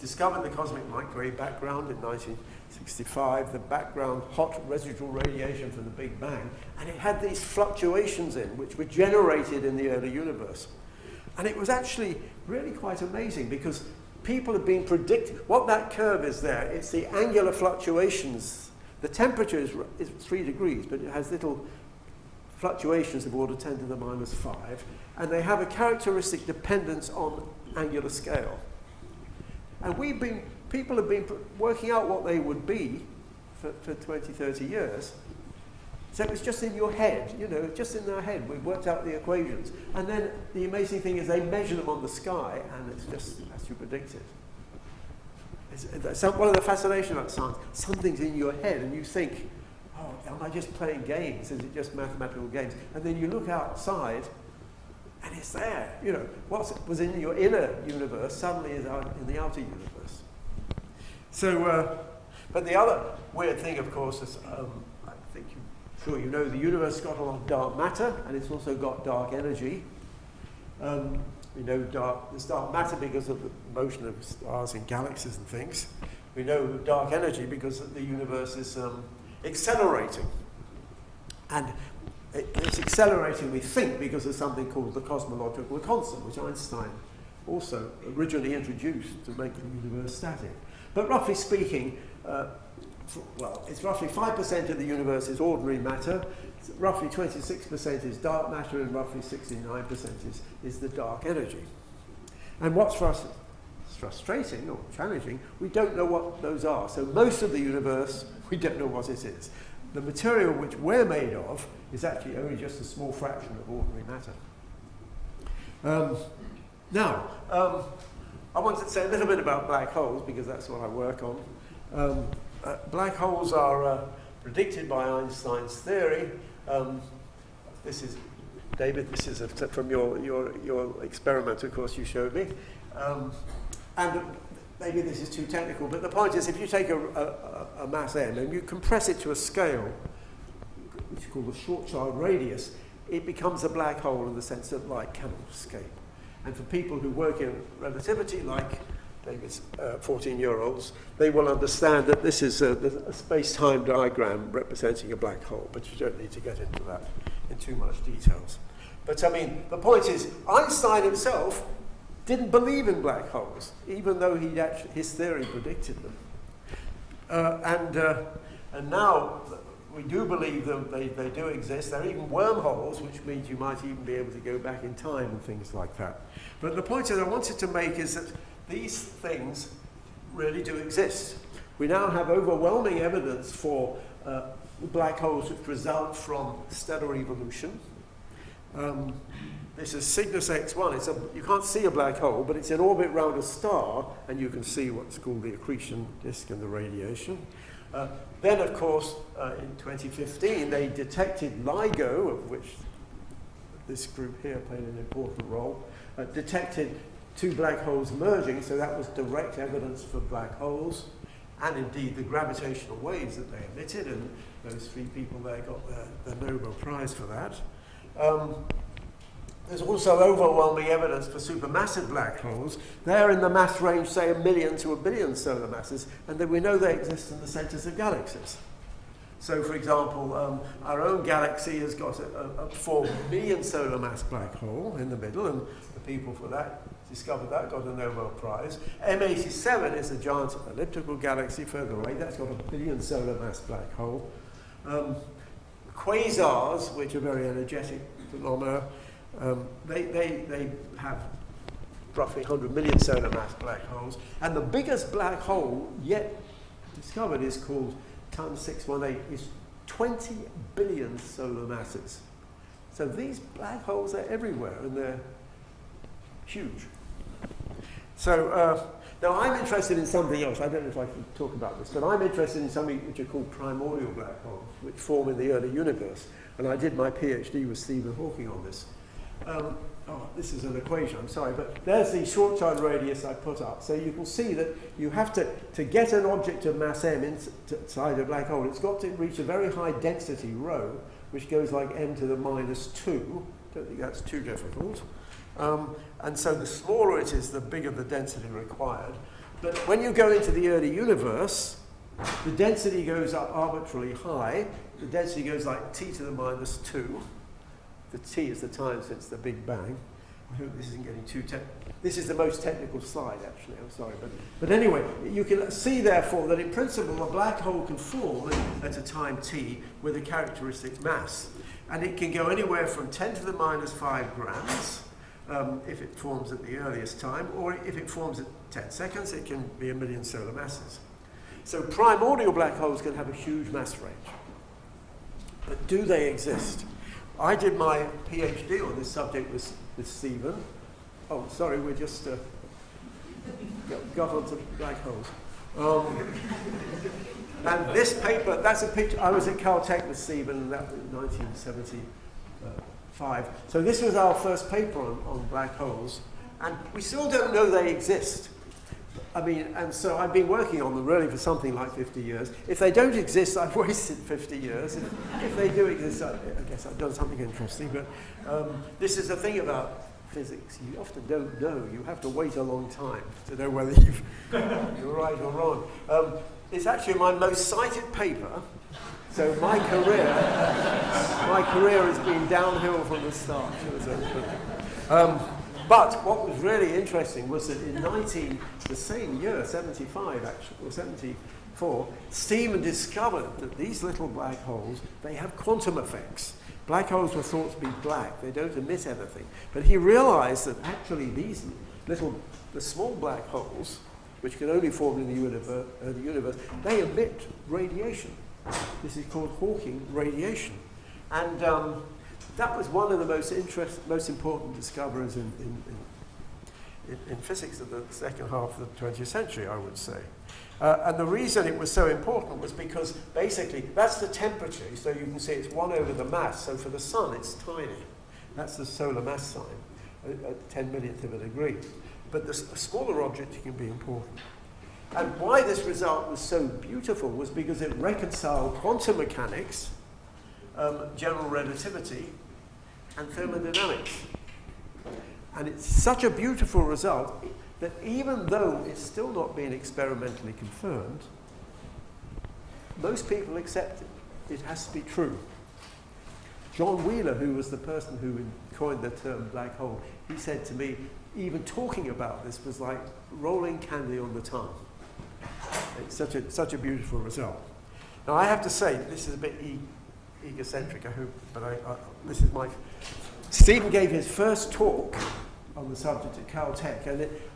discovered the cosmic microwave background in 1965, the background hot residual radiation from the Big Bang, and it had these fluctuations in which were generated in the early universe. And it was actually really quite amazing because people have been predicting, what that curve is there, it's the angular fluctuations. The temperature is 3 degrees, but it has little fluctuations of order 10 to the minus 5, and they have a characteristic dependence on angular scale. And people have been working out what they would be for 20, 30 years. So it was just in your head, just in their head. We worked out the equations. And then the amazing thing is they measure them on the sky, and it's just as you predicted. That's one of the fascinations about science. Something's in your head, and you think, oh, am I just playing games? Is it just mathematical games? And then you look outside, and it's there. What was in your inner universe suddenly is out in the outer universe. So, but the other weird thing, of course, is I think sure you know the universe has got a lot of dark matter, and it's also got dark energy. We know there's dark matter because of the motion of stars in galaxies and things. We know dark energy because the universe is accelerating. And it's accelerating, we think, because of something called the cosmological constant, which Einstein also originally introduced to make the universe static. But roughly speaking, it's roughly 5% of the universe is ordinary matter, roughly 26% is dark matter, and roughly 69% is the dark energy. And what's frustrating or challenging, we don't know what those are. So most of the universe, we don't know what it is. The material which we're made of is actually only just a small fraction of ordinary matter. Now, I wanted to say a little bit about black holes because that's what I work on. Black holes are predicted by Einstein's theory. This is, David, this is from your experiment, of course, you showed me. And maybe this is too technical, but the point is if you take a mass m and you compress it to a scale, which is called the Schwarzschild radius, it becomes a black hole in the sense that light cannot escape. And for people who work in relativity, like David's 14-year-olds, they will understand that this is a space-time diagram representing a black hole, but you don't need to get into that in too much details. But I mean, the point is, Einstein himself didn't believe in black holes, even though his theory predicted them. And now we do believe them, they do exist. There are even wormholes, which means you might even be able to go back in time and things like that. But the point that I wanted to make is that these things really do exist. We now have overwhelming evidence for black holes which result from stellar evolution. This is Cygnus X1. You can't see a black hole, but it's in orbit around a star, and you can see what's called the accretion disk and the radiation. Then, of course, in 2015, they detected LIGO, of which this group here played an important role, detected two black holes merging, so that was direct evidence for black holes, and indeed the gravitational waves that they emitted, and those three people there got the Nobel Prize for that. There's also overwhelming evidence for supermassive black holes. They're in the mass range, say, 1 million to 1 billion solar masses, and then we know they exist in the centers of galaxies. So, for example, our own galaxy has got a 4 billion solar mass black hole in the middle, and the people for that discovered that, got a Nobel Prize. M87 is a giant elliptical galaxy further away. That's got a 1 billion solar mass black hole. Quasars, which are very energetic phenomena, they have roughly 100 million solar mass black holes. And the biggest black hole yet discovered is called TAN 618, is 20 billion solar masses. So these black holes are everywhere, and they're huge. So Now, I'm interested in something else. I don't know if I can talk about this, but I'm interested in something which are called primordial black holes, which form in the early universe. And I did my PhD with Stephen Hawking on this. This is an equation, I'm sorry, but there's the Schwarzschild radius I put up. So you can see that you have to get an object of mass m inside a black hole, it's got to reach a very high density rho, which goes like m to the minus 2. Don't think that's too difficult. And so the smaller it is, the bigger the density required. But when you go into the early universe, the density goes up arbitrarily high. The density goes like t to the minus 2. The t is the time since the Big Bang. I hope this isn't getting too technical. This is the most technical slide, actually. I'm sorry. But anyway, you can see, therefore, that in principle, a black hole can form at a time t with a characteristic mass. And it can go anywhere from 10 to the minus 5 grams, if it forms at the earliest time, or if it forms at 10 seconds, it can be 1 million solar masses. So primordial black holes can have a huge mass range. But do they exist? I did my PhD on this subject with Stephen. Oh, sorry, we just got onto black holes. And this paper, that's a picture. I was at Caltech with Stephen, and that was 1975. So this was our first paper on black holes, and we still don't know they exist. I mean, and so I've been working on them really for something like 50 years. If they don't exist, I've wasted 50 years. If they do exist, I guess I've done something interesting. But this is the thing about physics. You often don't know. You have to wait a long time to know whether you're right or wrong. It's actually my most cited paper. So my career has been downhill from the start. But what was really interesting was that in the same year, 75 actually, or 74, Stephen discovered that these little black holes, they have quantum effects. Black holes were thought to be black, they don't emit anything. But he realized that actually the small black holes, which can only form in the universe, they emit radiation. This is called Hawking radiation. And that was one of the most important discoveries in physics of the second half of the 20th century, I would say. And the reason it was so important was because basically that's the temperature. So you can see it's 1 over the mass. So for the sun, it's tiny. That's the solar mass sign, at 10 millionth of a degree. But a smaller object can be important. And why this result was so beautiful was because it reconciled quantum mechanics, general relativity, and thermodynamics. And it's such a beautiful result that even though it's still not been experimentally confirmed, most people accept it. It has to be true. John Wheeler, who was the person who coined the term black hole, he said to me, even talking about this was like rolling candy on the tongue. It's such a beautiful result. Now I have to say, this is a bit egocentric, I hope, but this is my... Stephen gave his first talk on the subject at Caltech,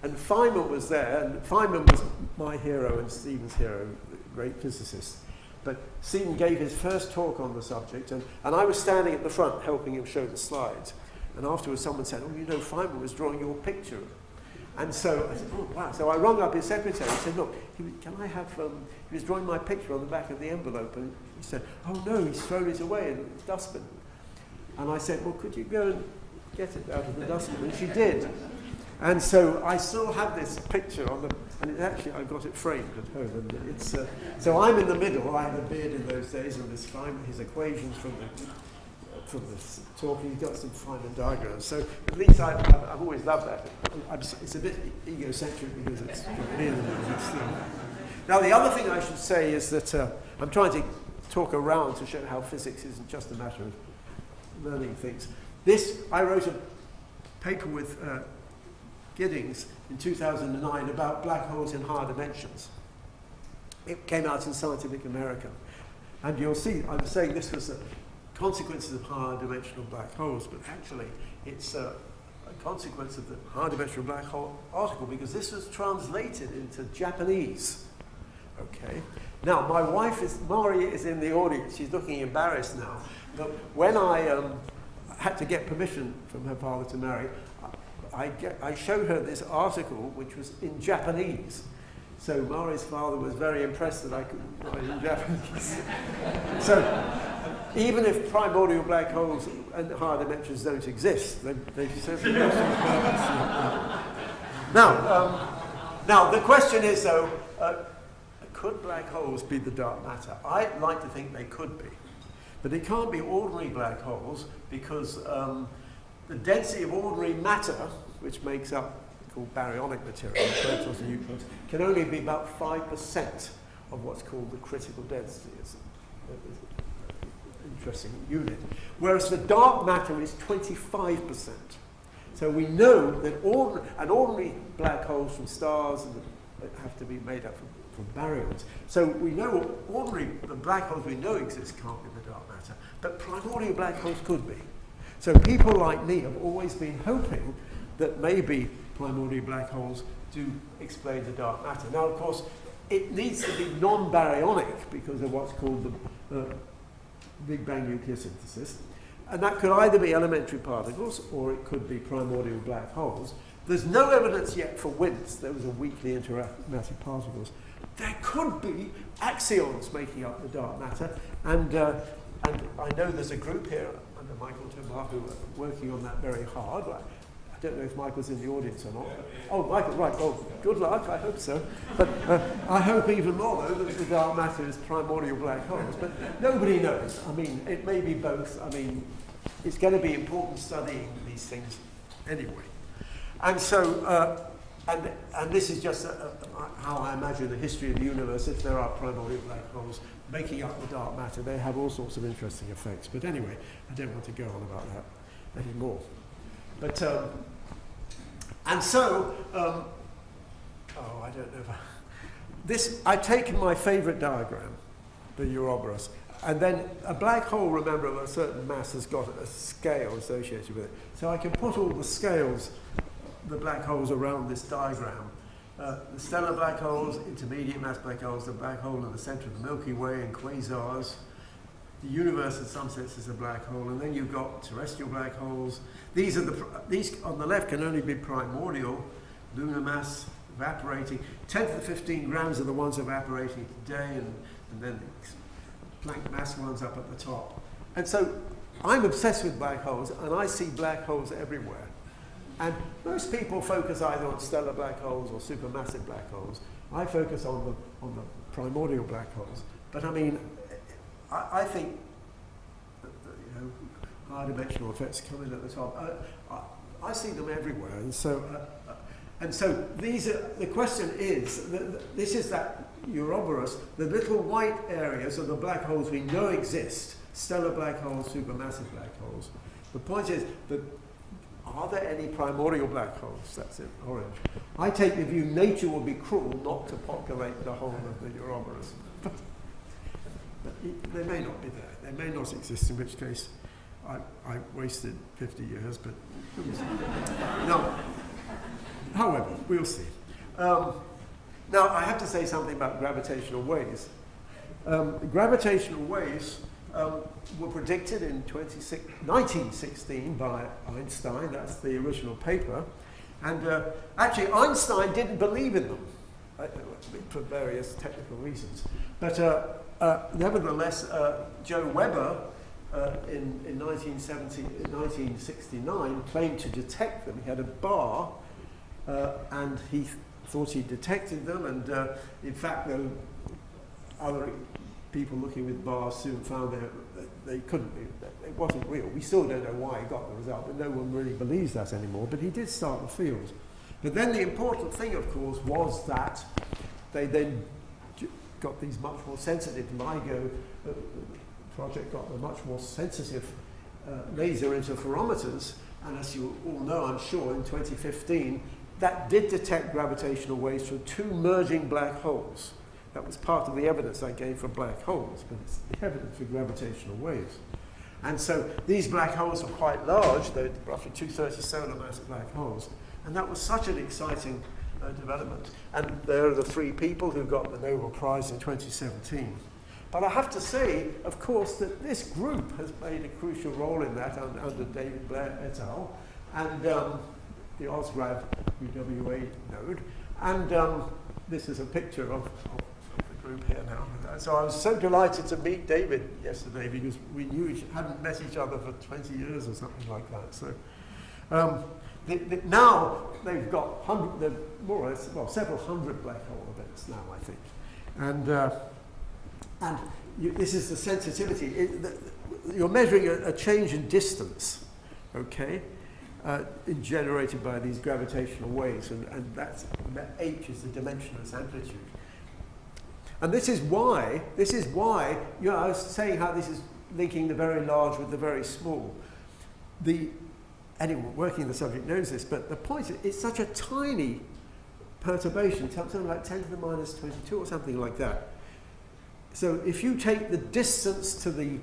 and Feynman was there, and Feynman was my hero and Stephen's hero, great physicist. But Stephen gave his first talk on the subject, and I was standing at the front helping him show the slides. And afterwards someone said, oh, you know, Feynman was drawing your picture. And so I said, oh, wow. So I rung up his secretary and said, look, can I have, he was drawing my picture on the back of the envelope. And he said, oh no, he's thrown it away in the dustbin. And I said, well, could you go and get it out of the dustbin? And she did. And so I still have this picture on the, and it actually, I got it framed at home. And it's, so I'm in the middle. I had a beard in those days, and this Feynman, his equations from the talk, he's got some Feynman diagrams. So at least I've always loved that. It's a bit egocentric because it's near the middle. Now the other thing I should say is that I'm trying to talk around to show how physics isn't just a matter of learning things. I wrote a paper with Giddings in 2009 about black holes in higher dimensions. It came out in Scientific American. And you'll see, I was saying this was the consequences of higher dimensional black holes, but actually it's a consequence of the higher dimensional black hole article because this was translated into Japanese. Okay. Now, my wife Mari is in the audience. She's looking embarrassed now. But when I had to get permission from her father to marry, I showed her this article which was in Japanese. So Mari's father was very impressed that I could write in Japanese. So even if primordial black holes and higher dimensions don't exist, they certainly also now the question is though, could black holes be the dark matter? I like to think they could be. But it can't be ordinary black holes because the density of ordinary matter, which makes up called baryonic material, protons and neutrons, can only be about 5% of what's called the critical density. It's an interesting unit. Whereas the dark matter is 25%. So we know that ordinary black holes from stars have to be made up from baryons. So we know the black holes we know exist can't be the dark matter, but primordial black holes could be. So people like me have always been hoping that maybe primordial black holes do explain the dark matter. Now, of course, it needs to be non-baryonic because of what's called the Big Bang nucleosynthesis. And that could either be elementary particles or it could be primordial black holes. There's no evidence yet for WIMPs, those are weakly intermassive particles. There could be axions making up the dark matter. And I know there's a group here under Michael Tomar who are working on that very hard. I don't know if Michael's in the audience or not. Oh, Michael, right. Oh, good luck. I hope so. But I hope even more, though, that the dark matter is primordial black holes. But nobody knows. I mean, it may be both. I mean, it's going to be important studying these things anyway. And so, and this is just how I imagine the history of the universe. If there are primordial black holes making up the dark matter, they have all sorts of interesting effects. But anyway, I don't want to go on about that anymore. But, and so, oh, I don't know. I've taken my favorite diagram, the Ouroboros, and then a black hole, remember, of a certain mass has got a scale associated with it. So I can put all the scales, the black holes around this diagram. The stellar black holes, intermediate mass black holes, the black hole in the center of the Milky Way and quasars. The universe in some sense is a black hole, and then you've got terrestrial black holes. These on the left can only be primordial, lunar mass evaporating. 10 to the 15 grams are the ones evaporating today, and then the Planck mass ones up at the top. And so I'm obsessed with black holes, and I see black holes everywhere. And most people focus either on stellar black holes or supermassive black holes. I focus on the primordial black holes. But I mean, I think that higher dimensional effects come in at the top. I see them everywhere, and so the question is, this is that Ouroboros, the little white areas are the black holes we know exist, stellar black holes, supermassive black holes. The point is that are there any primordial black holes? That's it, orange. I take the view nature would be cruel not to populate the whole of the Ouroboros. But they may not be there. They may not exist, in which case I wasted 50 years, but no. However, we'll see. Now, I have to say something about gravitational waves. Gravitational waves were predicted in 1916 by Einstein. That's the original paper. And actually, Einstein didn't believe in them for various technical reasons. But nevertheless, Joe Weber in 1969 claimed to detect them. He had a bar, and he thought he detected them. And in fact, there were other people looking with bars soon found that they couldn't be. It wasn't real. We still don't know why he got the result, but no one really believes that anymore. But he did start the field. But then the important thing, of course, was that they then got these much more sensitive LIGO project got a much more sensitive laser interferometers, and as you all know, I'm sure, in 2015, that did detect gravitational waves from two merging black holes. That was part of the evidence I gave for black holes, but it's the evidence for gravitational waves. And so these black holes are quite large, they're roughly 230 solar mass black holes, and that was such an exciting development. And there are the three people who got the Nobel Prize in 2017. But I have to say, of course, that this group has played a crucial role in that under David Blair et al. And the OSGRAV UWA node. And this is a picture of the group here now. So I was so delighted to meet David yesterday because we hadn't met each other for 20 years or something like that. So now they've got more or less, well, several hundred black hole events now, I think. And this is the sensitivity. You're measuring a change in distance, okay, generated by these gravitational waves, and that h is the dimensionless amplitude. And this is why, you know, I was saying how this is linking the very large with the very small. Anyone working in the subject knows this, but the point is, it's such a tiny perturbation, something like 10 to the minus 22 or something like that. So if you take the distance to the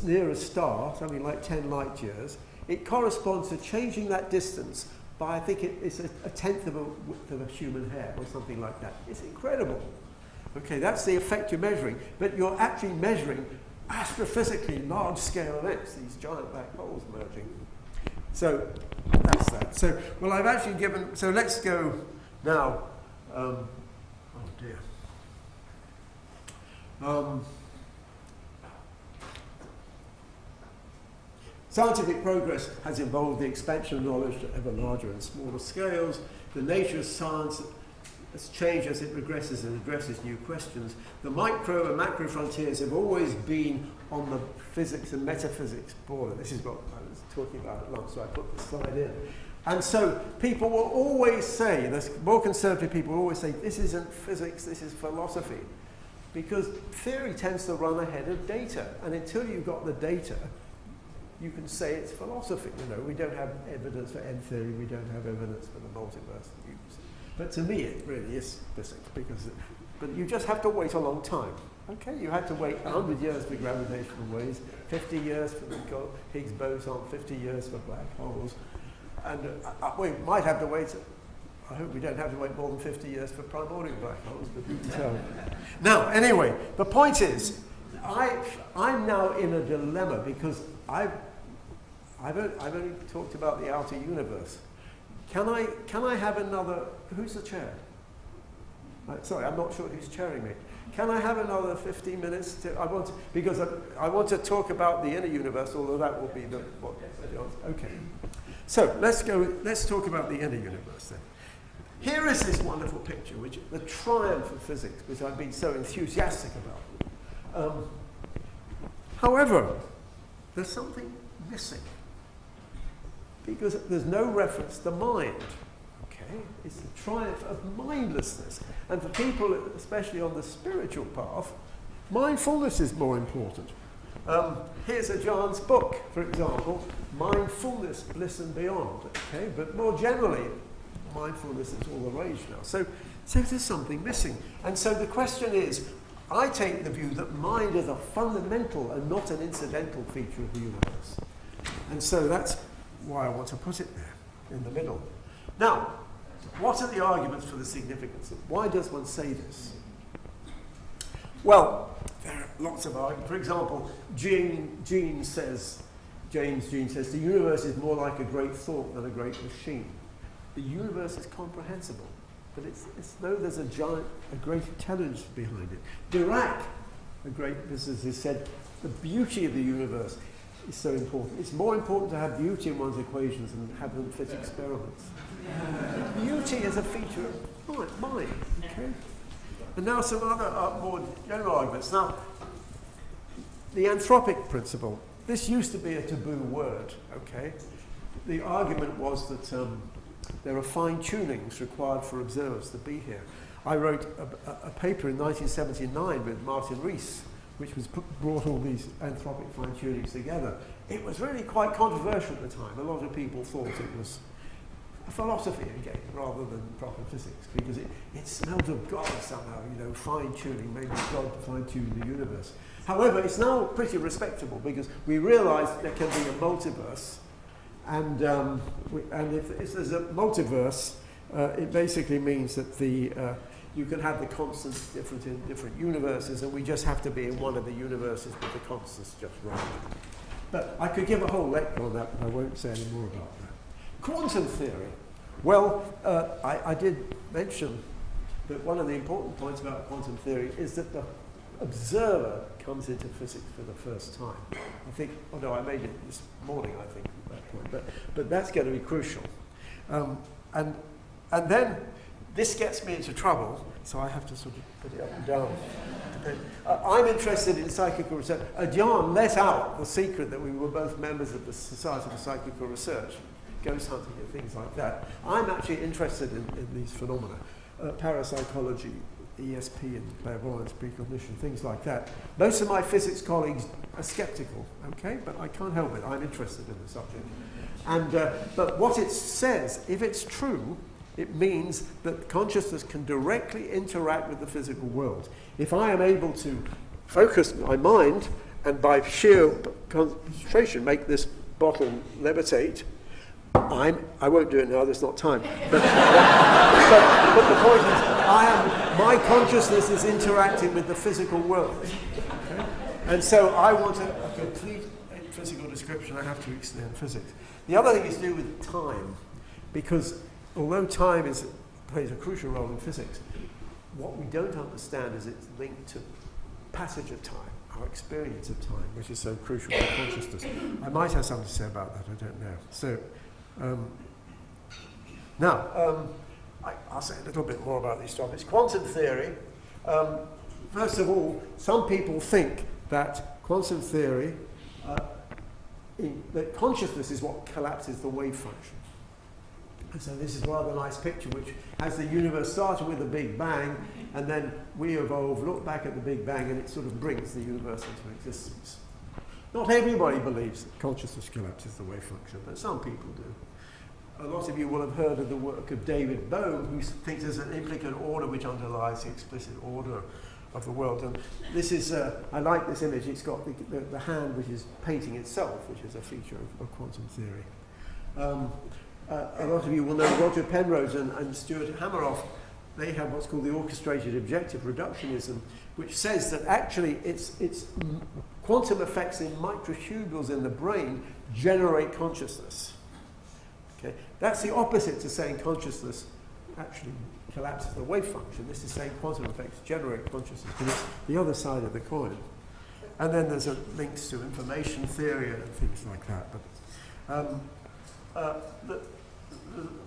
nearest star, something like 10 light years, it corresponds to changing that distance by, I think it's a tenth of a width of a human hair or something like that. It's incredible. Okay, that's the effect you're measuring, but you're actually measuring astrophysically large-scale events, these giant black holes emerging. So that's that. So, well, I've actually given, so let's go now, oh dear. Scientific progress has involved the expansion of knowledge to ever larger and smaller scales. The nature of science has changed as it regresses and addresses new questions. The micro and macro frontiers have always been on the physics and metaphysics border. This is what I was talking about at lunch, so I put the slide in. And so people will always say, the more conservative people will always say, this isn't physics, this is philosophy. Because theory tends to run ahead of data. And until you've got the data, you can say it's philosophy. You know, we don't have evidence for end theory, we don't have evidence for the multiverse. But to me, it really is physics, but you just have to wait a long time. Okay, you had to wait 100 years for gravitational waves, 50 years for the Higgs boson, 50 years for black holes, and we might have to wait. I hope we don't have to wait more than 50 years for primordial black holes, but you can tell. Now, anyway, the point is, I'm now in a dilemma because I've only talked about the outer universe. Can I have another? Who's the chair? Sorry, I'm not sure who's chairing me. Can I have another 15 minutes? Because I want to talk about the inner universe, although that will be okay. So let's talk about the inner universe then. Here is this wonderful picture, which the triumph of physics, which I've been so enthusiastic about. However, there's something missing. Because there's no reference to mind. Okay? It's the triumph of mindlessness. And for people, especially on the spiritual path, mindfulness is more important. Here's Ajahns book, for example, Mindfulness, Bliss and Beyond. Okay? But more generally, mindfulness is all the rage now. So there's something missing. And so the question is, I take the view that mind is a fundamental and not an incidental feature of the universe. And so that's why I want to put it there, in the middle. Now, what are the arguments for the significance of, why does one say this? Well, there are lots of arguments. For example, James Jean says, the universe is more like a great thought than a great machine. The universe is comprehensible, but it's though there's a great intelligence behind it. Dirac, a great physicist, said the beauty of the universe is so important. It's more important to have beauty in one's equations than have them fit experiments. Beauty is a feature of mind. Okay? And now some other more general arguments. Now, the anthropic principle. This used to be a taboo word. Okay? The argument was that there are fine-tunings required for observers to be here. I wrote a paper in 1979 with Martin Rees, which brought all these anthropic fine-tunings together. It was really quite controversial at the time. A lot of people thought it was a philosophy again, rather than proper physics, because it smelled of God somehow, you know, fine-tuning, maybe God fine-tuned the universe. However, it's now pretty respectable, because we realise there can be a multiverse, and if there's a multiverse, it basically means that you can have the constants different in different universes, and we just have to be in one of the universes with the constants just right. But I could give a whole lecture on that, but I won't say any more about that. Quantum theory. Well, I did mention that one of the important points about quantum theory is that the observer comes into physics for the first time. I think, oh no, I made it this morning, I think, at that point, but that's going to be crucial. And then this gets me into trouble, so I have to sort of put it up and down. I'm interested in psychical research. Ajahn let out the secret that we were both members of the Society for Psychical Research, ghost hunting and things like that. I'm actually interested in these phenomena, parapsychology, ESP and clairvoyance, precognition, things like that. Most of my physics colleagues are skeptical, okay, but I can't help it. I'm interested in the subject. And but what it says, if it's true, it means that consciousness can directly interact with the physical world. If I am able to focus my mind and by sheer concentration make this bottle levitate, I won't do it now, there's not time. But the point is, my consciousness is interacting with the physical world. Okay? And so I want a complete physical description, I have to extend physics. The other thing is to do with time, because although time plays a crucial role in physics, what we don't understand is it's linked to passage of time, our experience of time, which is so crucial for consciousness. I might have something to say about that, I don't know. So, now, I'll say a little bit more about these topics. Quantum theory, first of all, some people think that quantum theory, that consciousness is what collapses the wave function. And so this is rather a nice picture, which has the universe started with a Big Bang, and then we evolve, look back at the Big Bang, and it sort of brings the universe into existence. Not everybody believes that consciousness collapses the wave function, but some people do. A lot of you will have heard of the work of David Bohm, who thinks there's an implicate order which underlies the explicit order of the world. And this is, I like this image, it's got the hand which is painting itself, which is a feature of quantum theory. A lot of you will know Roger Penrose and Stuart Hameroff. They have what's called the orchestrated objective reductionism, which says that actually it's quantum effects in microtubules in the brain generate consciousness. Okay? That's the opposite to saying consciousness actually collapses the wave function. This is saying quantum effects generate consciousness, and it's the other side of the coin. And then there's links to information theory and things like that. But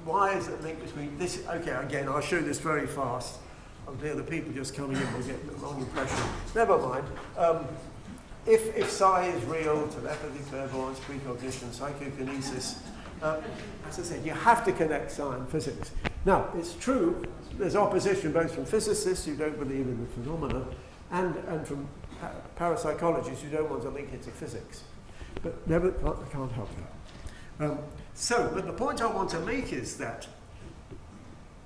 why is it linked between this? Okay, again, I'll show this very fast. Oh dear, the people just coming in will get the wrong impression. Never mind. If psi is real, telepathy, clairvoyance, precognition, psychokinesis, as I said, you have to connect science and physics. Now, it's true, there's opposition both from physicists who don't believe in the phenomena and from parapsychologists who don't want to link it to physics. But never, I can't help that. But the point I want to make is that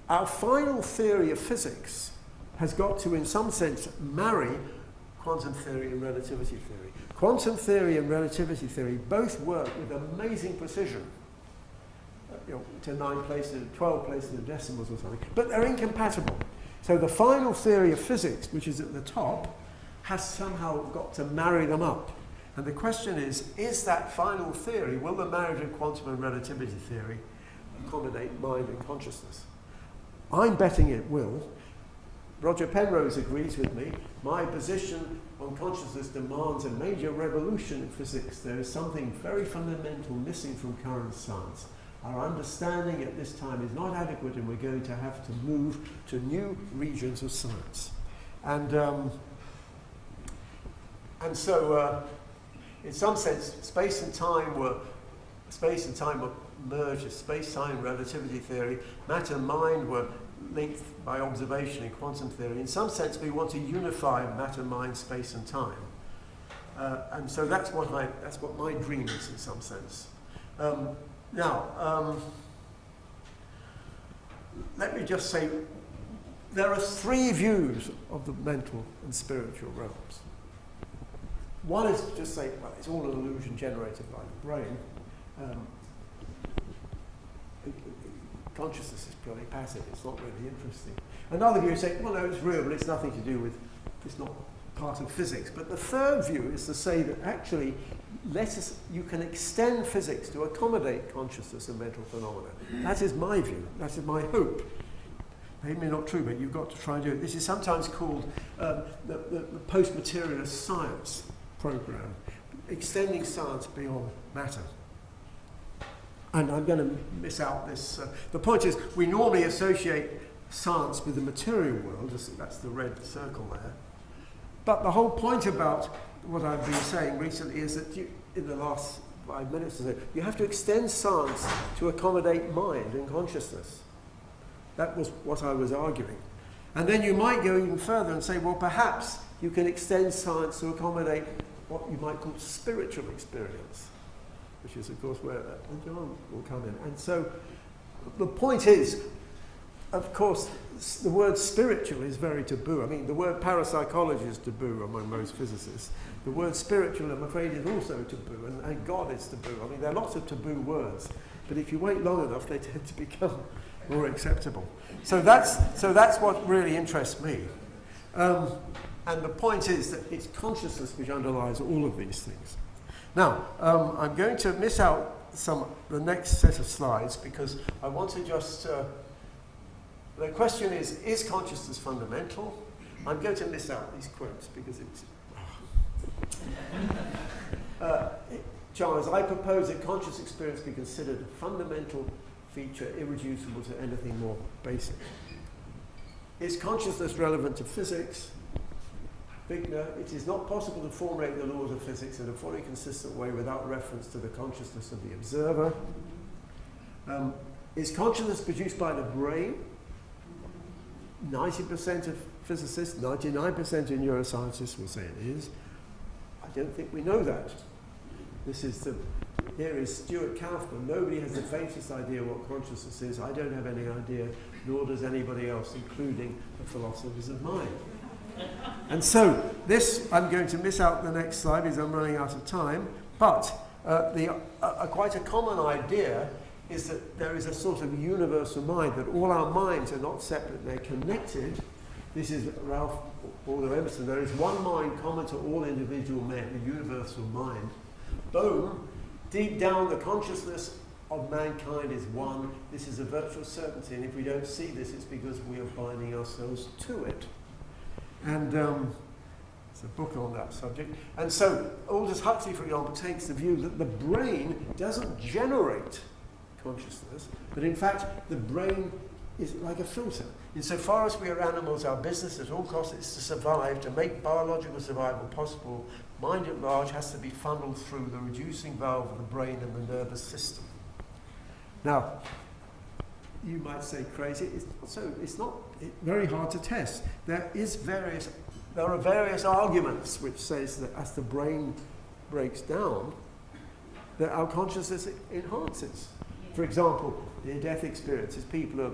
our final theory of physics has got to, in some sense, marry quantum theory and relativity theory. Quantum theory and relativity theory both work with amazing precision, to 9 places, 12 places of decimals or something, but they're incompatible. So the final theory of physics, which is at the top, has somehow got to marry them up. And the question is that final theory, will the marriage of quantum and relativity theory accommodate mind and consciousness? I'm betting it will. Roger Penrose agrees with me. My position on consciousness demands a major revolution in physics. There is something very fundamental missing from current science. Our understanding at this time is not adequate, and we're going to have to move to new regions of science. And so, in some sense, space and time were merged as space-time relativity theory. Matter and mind were linked by observation in quantum theory. In some sense, we want to unify matter, mind, space, and time. And so that's what my dream is in some sense. Now, let me just say, there are 3 views of the mental and spiritual realms. One is to just say, well, it's all an illusion generated by the brain. Consciousness is purely passive, it's not really interesting. Another view is saying, well, no, it's real, but it's nothing to do with, it's not part of physics. But the third view is to say that actually you can extend physics to accommodate consciousness and mental phenomena. That is my view. That is my hope. Maybe not true, but you've got to try and do it. This is sometimes called the post-materialist science program, extending science beyond matter. And I'm going to miss out this. The point is, we normally associate science with the material world. That's the red circle there. But the whole point about what I've been saying recently is that in the last 5 minutes or so, you have to extend science to accommodate mind and consciousness. That was what I was arguing. And then you might go even further and say, well, perhaps you can extend science to accommodate what you might call spiritual experience, which is, of course, where John will come in. And so the point is, of course, the word spiritual is very taboo. I mean, the word parapsychology is taboo among most physicists. The word spiritual, I'm afraid, is also taboo, and God is taboo. I mean, there are lots of taboo words, but if you wait long enough, they tend to become more acceptable. So that's what really interests me. And the point is that it's consciousness which underlies all of these things. Now, I'm going to miss out the next set of slides because I want to just... the question is consciousness fundamental? I'm going to miss out these quotes because it's... Charles, I propose that conscious experience be considered a fundamental feature irreducible to anything more basic. Is consciousness relevant to physics? Wigner, it is not possible to formulate the laws of physics in a fully consistent way without reference to the consciousness of the observer. Is consciousness produced by the brain? 90% of physicists, 99% of neuroscientists will say it is. I don't think we know that. Here is Stuart Kaufman. Nobody has the faintest idea what consciousness is. I don't have any idea, nor does anybody else, including the philosophers of mind. And so I'm going to miss out the next slide because I'm running out of time, but quite a common idea is that there is a sort of universal mind, that all our minds are not separate, they're connected. This is Ralph Waldo Emerson. There is one mind common to all individual men, the universal mind. Boom. Deep down, the consciousness of mankind is one. This is a virtual certainty, and if we don't see this, it's because we are binding ourselves to it. And there's a book on that subject. And so Aldous Huxley, for example, takes the view that the brain doesn't generate consciousness, but in fact, the brain is like a filter. Insofar as we are animals, our business at all costs is to survive. To make biological survival possible, mind at large has to be funneled through the reducing valve of the brain and the nervous system. Now, you might say crazy. It's not very hard to test. There are various arguments which says that as the brain breaks down, that our consciousness enhances. For example, near-death experiences, people are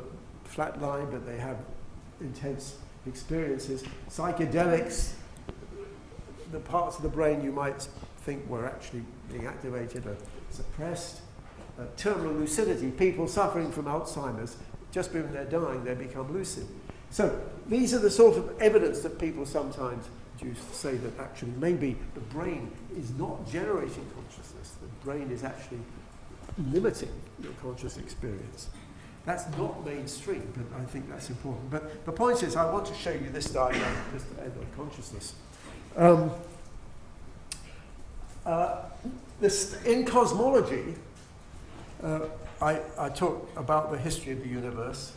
flatlined, but they have intense experiences. Psychedelics, the parts of the brain you might think were actually being activated are suppressed. Terminal lucidity, people suffering from Alzheimer's, just when they're dying, they become lucid. So these are the sort of evidence that people sometimes use to say that actually maybe the brain is not generating consciousness. The brain is actually limiting your conscious experience. That's not mainstream, but I think that's important. But the point is, I want to show you this diagram just to end on consciousness. In cosmology, I talk about the history of the universe.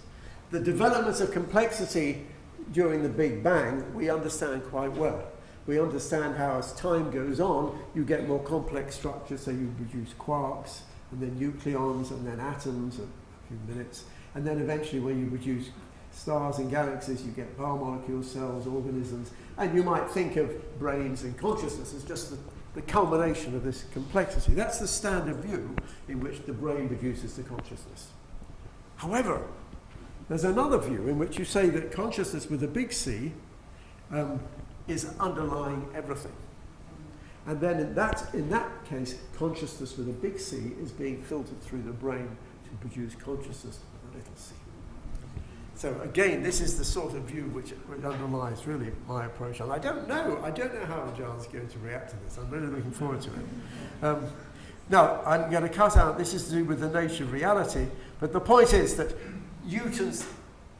The developments of complexity during the Big Bang, we understand quite well. We understand how as time goes on, you get more complex structures, so you produce quarks, and then nucleons, and then atoms, in a few minutes. And then eventually when you produce stars and galaxies, you get biomolecules, cells, organisms, and you might think of brains and consciousness as just the culmination of this complexity. That's the standard view in which the brain produces the consciousness. However, there's another view in which you say that consciousness with a big C is underlying everything. And then in that case, consciousness with a big C is being filtered through the brain to produce consciousness with a little c. So again, this is the sort of view which underlies really my approach. And I don't know how Ajahn is going to react to this. I'm really looking forward to it. Now, I'm going to cut out, this is to do with the nature of reality, but the point is that Newton's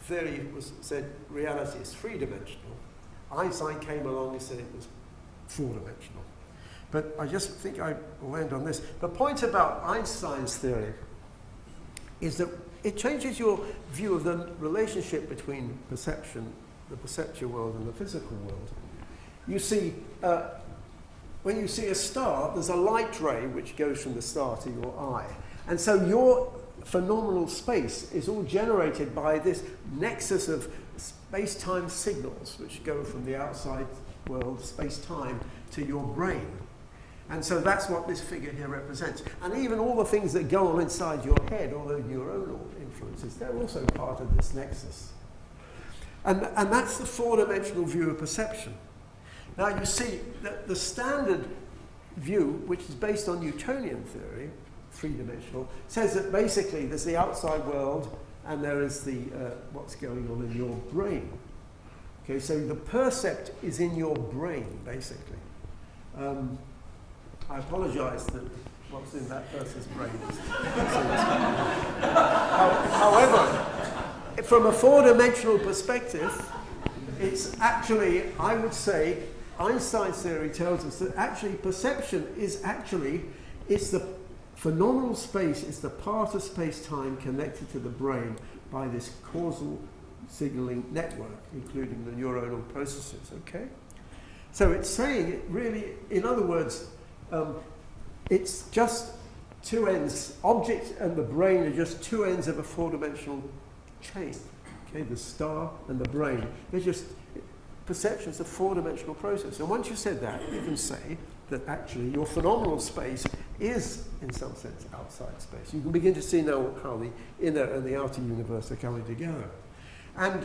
theory said reality is three-dimensional. Einstein came along and said it was four-dimensional. But I just think I will end on this. The point about Einstein's theory is that it changes your view of the relationship between perception, the perceptual world, and the physical world. You see, when you see a star, there's a light ray which goes from the star to your eye. And so your phenomenal space is all generated by this nexus of space-time signals which go from the outside world, space-time, to your brain. And so that's what this figure here represents. And even all the things that go on inside your head, all the neuronal influences, they're also part of this nexus. And that's the four-dimensional view of perception. Now you see that the standard view, which is based on Newtonian theory, three-dimensional, says that basically there's the outside world and there is the what's going on in your brain. Okay, so the percept is in your brain, basically. I apologise that what's in that person's brain is. However, from a four-dimensional perspective, it's actually, I would say, Einstein's theory tells us that actually perception is actually, it's the phenomenal space, is the part of space-time connected to the brain by this causal signaling network, including the neuronal processes, okay? So it's saying it really, in other words, it's just two ends. Object and the brain are just two ends of a four-dimensional chain. Okay, the star and the brain. They're just, perception's a four-dimensional process. And once you've said that, you can say that actually your phenomenal space is, in some sense, outside space. You can begin to see now how the inner and the outer universe are coming together. And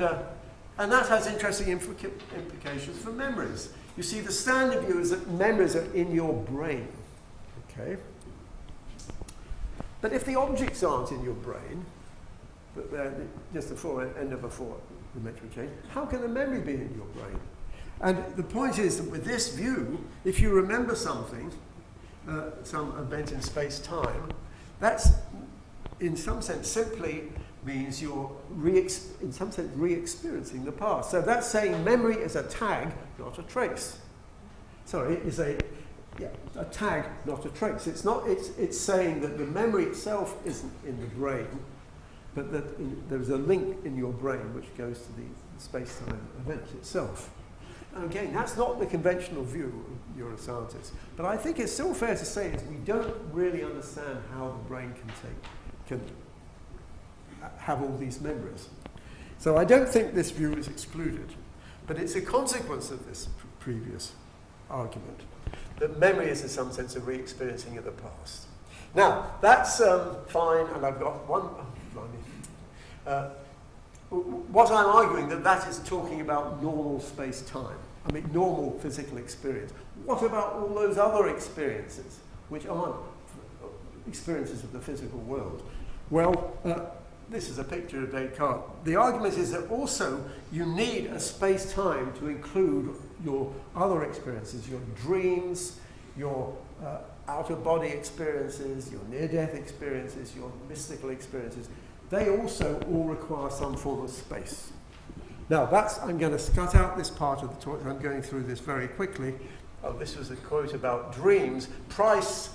that has interesting implications for memories. You see, the standard view is that memories are in your brain, okay? But if the objects aren't in your brain, but they're just the end of a four-dimensional chain, how can the memory be in your brain? And the point is that with this view, if you remember something, some event in space-time, that's, in some sense, simply means you're, in some sense, re-experiencing the past. So that's saying memory is a tag, not a trace. Sorry, is a tag, not a trace. It's not. It's saying that the memory itself isn't in the brain, but that there's a link in your brain which goes to the space-time event itself. And again, that's not the conventional view of neuroscientists. But I think it's still fair to say is we don't really understand how the brain can have all these memories. So I don't think this view is excluded, but it's a consequence of this previous argument, that memory is in some sense a re-experiencing of the past. Now, that's fine, and I've got one, what I'm arguing, that is talking about normal space-time, I mean normal physical experience. What about all those other experiences, which aren't experiences of the physical world? Well, this is a picture of Descartes. The argument is that also you need a space-time to include your other experiences, your dreams, your out-of-body experiences, your near-death experiences, your mystical experiences. They also all require some form of space. Now, I'm going to cut out this part of the talk. I'm going through this very quickly. Oh, this was a quote about dreams. Price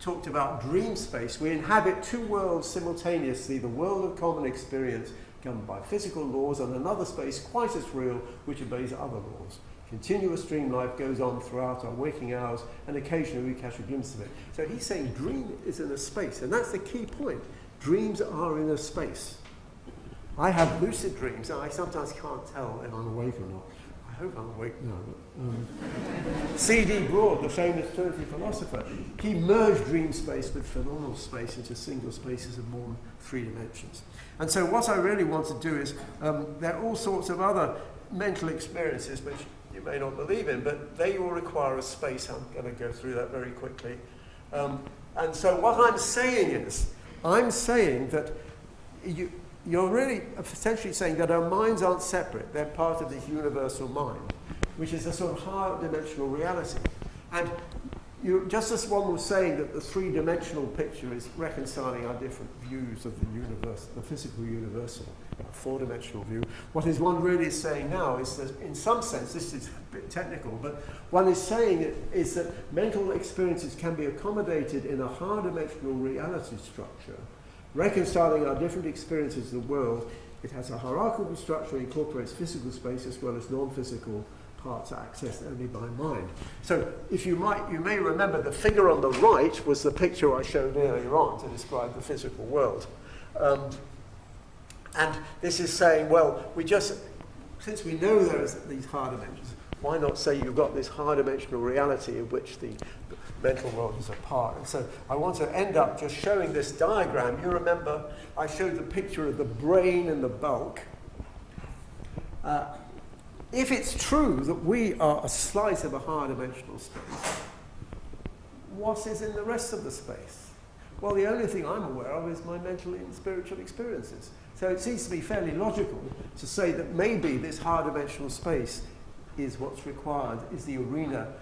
talked about dream space. We inhabit two worlds simultaneously, the world of common experience governed by physical laws and another space quite as real which obeys other laws. Continuous dream life goes on throughout our waking hours and occasionally we catch a glimpse of it. So he's saying dream is in a space, and that's the key point. Dreams are in a space. I have lucid dreams and I sometimes can't tell if I'm awake or not. I hope I'm awake now. C.D. Broad, the famous Trinity philosopher, he merged dream space with phenomenal space into single spaces of more than 3 dimensions. And so what I really want to do is, there are all sorts of other mental experiences which you may not believe in, but they all require a space. I'm going to go through that very quickly. And so what I'm saying is, I'm saying that you're really essentially saying that our minds aren't separate, they're part of this universal mind, which is a sort of higher dimensional reality. And just as one was saying that the three-dimensional picture is reconciling our different views of the universe, the physical universal, a four-dimensional view, what is one really is saying now is that, in some sense, this is a bit technical, but one is saying is that mental experiences can be accommodated in a higher dimensional reality structure, reconciling our different experiences of the world. It has a hierarchical structure, incorporates physical space as well as non-physical parts are accessed only by mind. So if you may remember the figure on the right was the picture I showed earlier on to describe the physical world. And this is saying, well, since we know there are these higher dimensions, why not say you've got this higher dimensional reality of which the mental world is a part? And so I want to end up just showing this diagram. You remember I showed the picture of the brain and the bulk. If it's true that we are a slice of a higher dimensional space, what is in the rest of the space? Well, the only thing I'm aware of is my mental and spiritual experiences. So it seems to be fairly logical to say that maybe this higher dimensional space is what's required, is the arena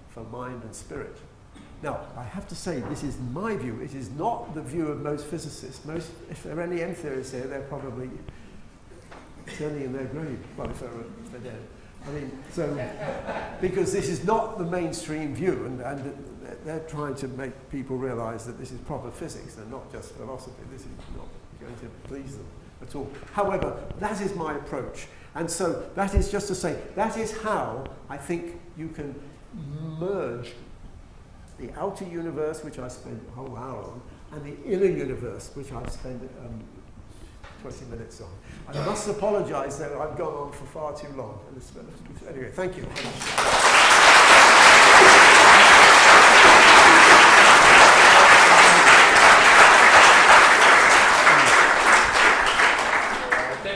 for mind and spirit. Now, I have to say, this is my view. It is not the view of most physicists. If there are any M theorists here, they're probably turning in their grave. Well, if they're dead. I mean, so, because this is not the mainstream view, and they're trying to make people realize that this is proper physics and not just philosophy. This is not going to please them at all. However, that is my approach. And so that is just to say, that is how I think you can merge the outer universe, which I spent a whole hour on, and the inner universe, which I've spent 20 minutes on. I must apologize that I've gone on for far too long. Anyway, thank you. Thank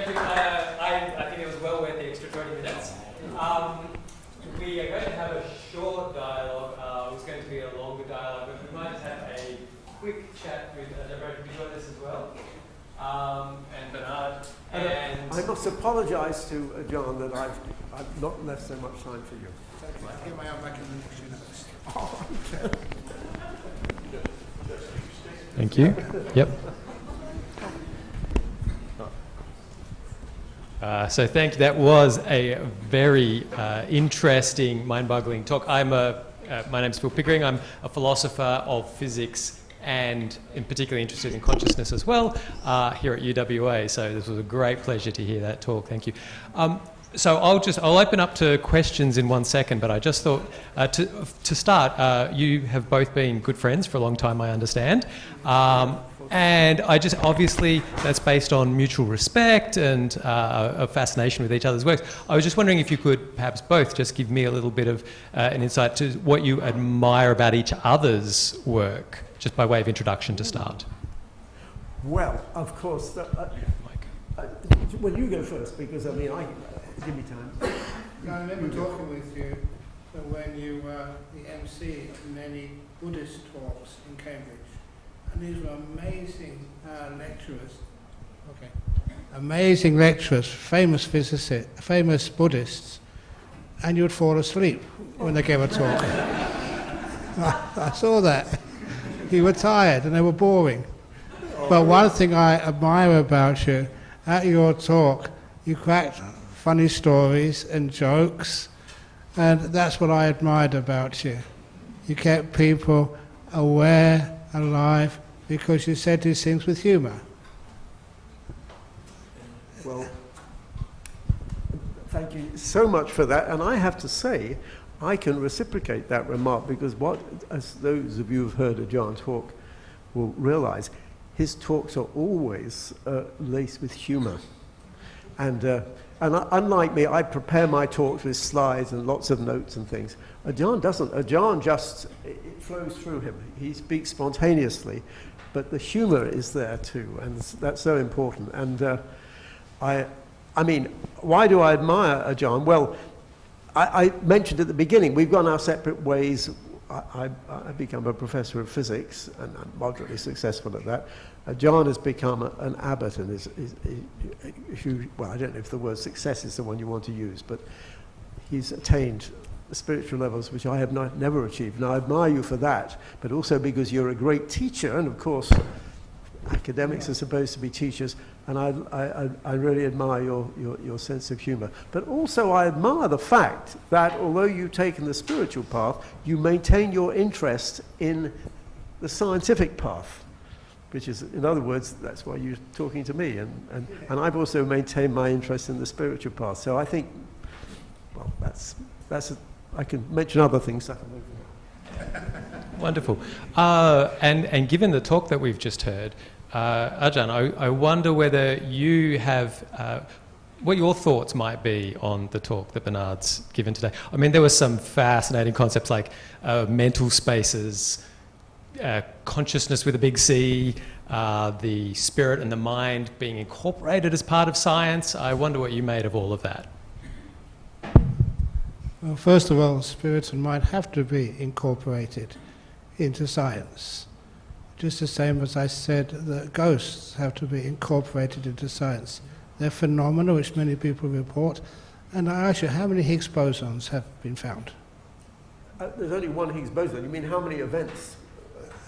you. I think it was well worth the extra 20 minutes. We are going to have a short dialogue. It was going to be a longer dialogue, but we might just have a quick chat with Ajahn Brahm. Can you join us as well? And Bernard. And I must apologise to Ajahn that I've not left so much time for you. I get my own back in the next universe. Oh, okay. Thank you. Yep. So thank you. That was a very interesting, mind-boggling talk. My name's Phil Pickering. I'm a philosopher of physics and in particularly interested in consciousness as well here at UWA. So this was a great pleasure to hear that talk. Thank you. So I'll open up to questions in 1 second, but I just thought to start, you have both been good friends for a long time, I understand. And obviously that's based on mutual respect and a fascination with each other's works. I was just wondering if you could perhaps both just give me a little bit of an insight to what you admire about each other's work, just by way of introduction to start. Well, of course, well, you go first, because I mean, give me time. I remember talking with you when you were the MC of many Buddhist talks in Cambridge. And these were amazing lecturers. Okay. Amazing lecturers, famous physicists, famous Buddhists, and you would fall asleep when they gave a talk. I saw that. You were tired and they were boring. But one thing I admire about you, at your talk, you cracked funny stories and jokes, and that's what I admired about you. You kept people aware, alive, because you said these things with humour. Well, thank you so much for that. And I have to say, I can reciprocate that remark, because as those of you who've heard Ajahn talk will realise, his talks are always laced with humour. And unlike me, I prepare my talks with slides and lots of notes and things. Ajahn doesn't. Ajahn just, it flows through him. He speaks spontaneously, but the humour is there too, and that's so important. And I mean, why do I admire Ajahn? Well, I mentioned at the beginning, we've gone our separate ways. I become a professor of physics, and I'm moderately successful at that. Ajahn has become an abbot, and well, I don't know if the word success is the one you want to use, but he's attained spiritual levels which I have never achieved. And I admire you for that, but also because you're a great teacher, and of course academics are supposed to be teachers, and I really admire your sense of humour. But also I admire the fact that although you've taken the spiritual path, you maintain your interest in the scientific path, which is, in other words, that's why you're talking to me, and I've also maintained my interest in the spiritual path. So I think, well, I can mention other things. Wonderful. And given the talk that we've just heard, Ajahn, I wonder whether you have, what your thoughts might be on the talk that Bernard's given today. I mean, there were some fascinating concepts like mental spaces, consciousness with a big C, the spirit and the mind being incorporated as part of science. I wonder what you made of all of that. Well, first of all, spirit and mind have to be incorporated into science. Just the same as I said that ghosts have to be incorporated into science. They're phenomena which many people report. And I ask you, how many Higgs bosons have been found? There's only one Higgs boson. You mean how many events?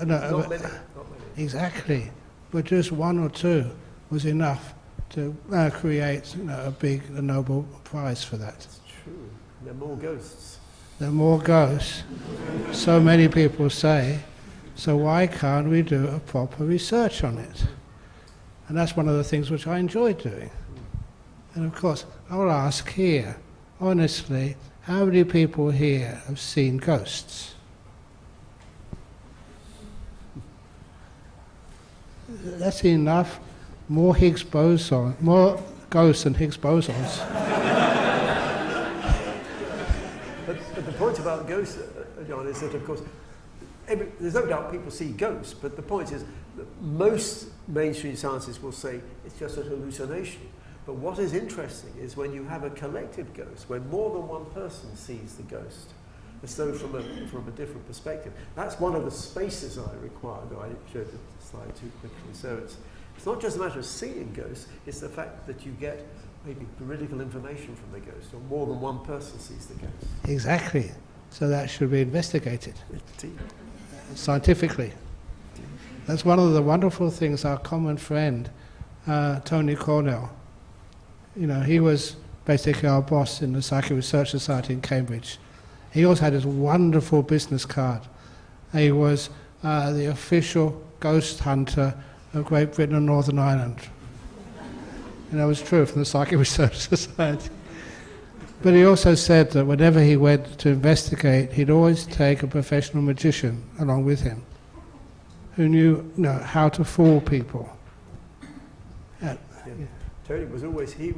No, Not many. exactly. But just one or two was enough to create a Nobel Prize for that. It's true. There are more ghosts. There are more ghosts. So many people say, so why can't we do a proper research on it? And that's one of the things which I enjoy doing. And of course, I'll ask here, honestly, how many people here have seen ghosts? That's enough. More Higgs boson, more ghosts than Higgs bosons. But the point about ghosts, John, is that, of course, there's no doubt people see ghosts, but the point is that most mainstream scientists will say it's just a hallucination. But what is interesting is when you have a collective ghost, when more than one person sees the ghost, as though from a different perspective. That's one of the spaces I required. I showed the slide too quickly. So it's not just a matter of seeing ghosts, it's the fact that you get maybe veridical information from the ghost, or more than one person sees the ghost. Exactly. So that should be investigated Indeed. Scientifically. That's one of the wonderful things our common friend, Tony Cornell, he was basically our boss in the Psychic Research Society in Cambridge. He also had his wonderful business card. He was the official ghost hunter of Great Britain and Northern Ireland. And that was true from the Psychic Research Society. But he also said that whenever he went to investigate, he'd always take a professional magician along with him who knew how to fool people. Tony was always, he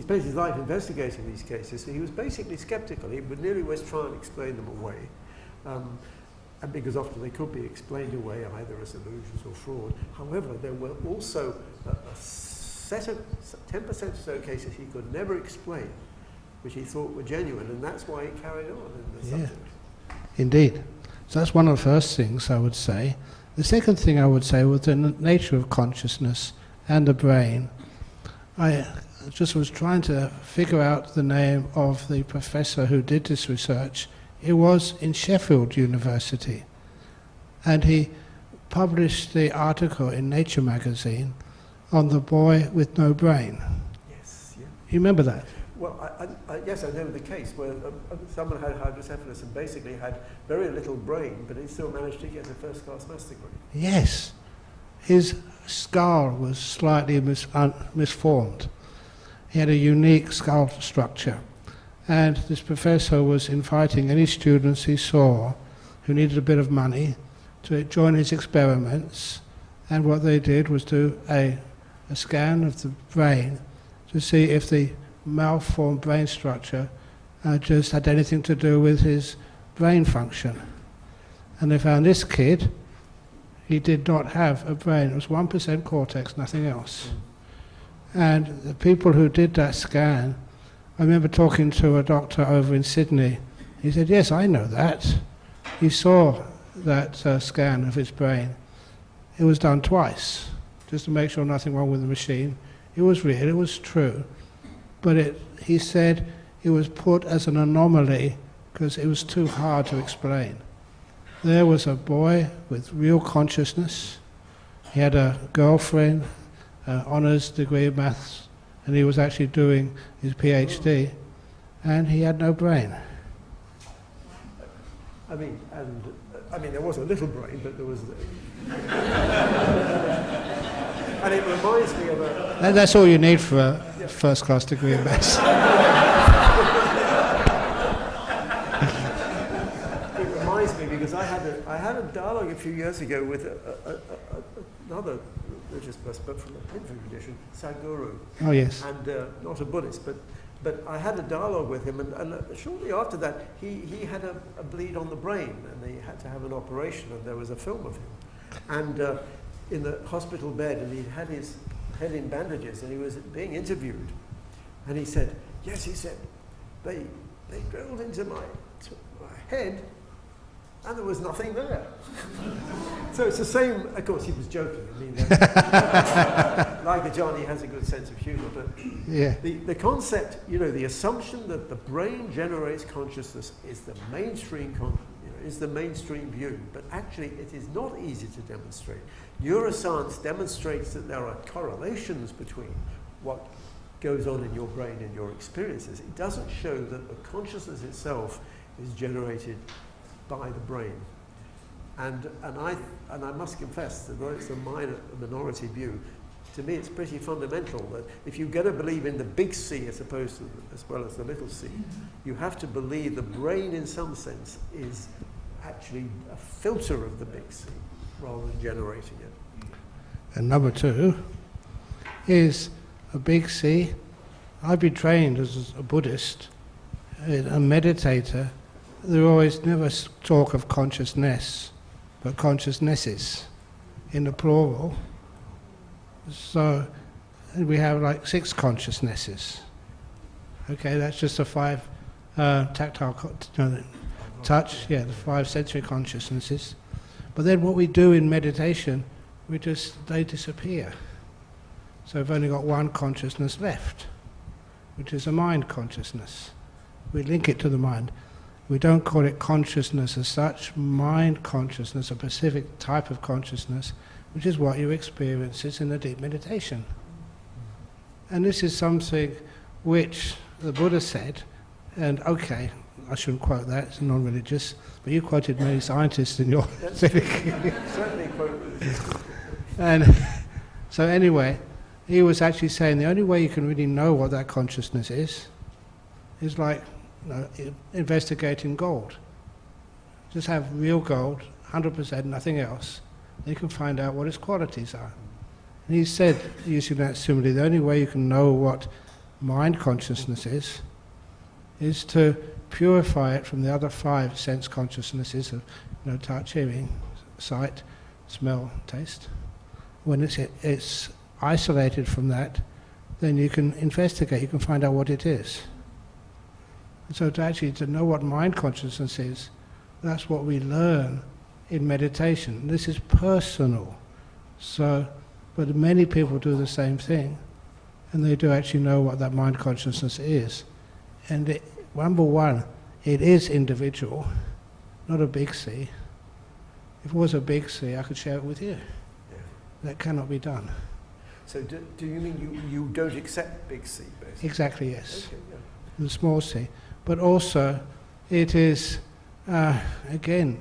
spent his life investigating these cases, so he was basically skeptical. He would nearly always try and explain them away. And because often they could be explained away either as illusions or fraud. However, there were also a set of 10% or so cases he could never explain, which he thought were genuine, and that's why he carried on in the subject. Indeed. So that's one of the first things I would say. The second thing I would say was the nature of consciousness and the brain. I just was trying to figure out the name of the professor who did this research. It was in Sheffield University, and he published the article in Nature magazine on the boy with no brain. Yes, yeah. You remember that? Well, yes, I know the case where someone had hydrocephalus and basically had very little brain, but he still managed to get a first-class master degree. Yes. His skull was slightly misformed. He had a unique skull structure. And this professor was inviting any students he saw who needed a bit of money to join his experiments. And what they did was do a scan of the brain to see if the malformed brain structure just had anything to do with his brain function. And they found this kid, he did not have a brain. It was 1% cortex, nothing else. And the people who did that scan, I remember talking to a doctor over in Sydney. He said, yes, I know that. he saw that scan of his brain. It was done twice, just to make sure nothing wrong with the machine. It was real, it was true, but he said it was put as an anomaly because it was too hard to explain. There was a boy with real consciousness. He had a girlfriend, honours degree of maths, and he was actually doing his PhD, and he had no brain. I mean, there was a little brain, but there was... and it reminds me of a... That's all you need for a first-class degree in maths. It reminds me, because I had a dialogue a few years ago with another religious person, but from the Hindu tradition, Sadhguru. Oh, yes. And not a Buddhist, but I had a dialogue with him, and shortly after that, he had a bleed on the brain, and he had to have an operation, and there was a film of him. And in the hospital bed, and he had his head in bandages, and he was being interviewed. And he said, yes, he said, they drilled into my head, and there was nothing there. So it's the same, of course he was joking, I mean, like Ajahn, he has a good sense of humour, but Yeah. the concept, the assumption that the brain generates consciousness is the mainstream is the mainstream view, but actually it is not easy to demonstrate. Neuroscience demonstrates that there are correlations between what goes on in your brain and your experiences. It doesn't show that the consciousness itself is generated by the brain. And I must confess that though it's a minority view, to me it's pretty fundamental that if you're going to believe in the big C as well as the little c, you have to believe the brain in some sense is actually a filter of the big C rather than generating it. And number two is a big C. I've been trained as a Buddhist, a meditator. They always never talk of consciousness, but consciousnesses in the plural. So we have like 6 consciousnesses. Okay, that's just the 5 tactile touch, the 5 sensory consciousnesses. But then what we do in meditation, they disappear. So we've only got 1 consciousness left, which is a mind consciousness. We link it to the mind. We don't call it consciousness as such. Mind consciousness, a specific type of consciousness, which is what you experience in a deep meditation. And this is something which the Buddha said, and okay, I shouldn't quote that, it's non-religious, but you quoted many scientists in your Certainly quote. And so anyway, he was actually saying the only way you can really know what that consciousness is like investigating gold. Just have real gold, 100%, nothing else. Then you can find out what its qualities are. And he said, using that simile, the only way you can know what mind consciousness is to purify it from the other 5 sense consciousnesses of touch, hearing, sight, smell, taste. When it's isolated from that, then you can investigate, you can find out what it is. And so to know what mind consciousness is, that's what we learn in meditation. This is personal. So, but many people do the same thing, and they do actually know what that mind consciousness is. And number one, it is individual, not a big C. If it was a big C, I could share it with you. Yeah. That cannot be done. So do you mean you don't accept big C, basically? Exactly, yes. Okay, yeah. The small C. But also, it is, again,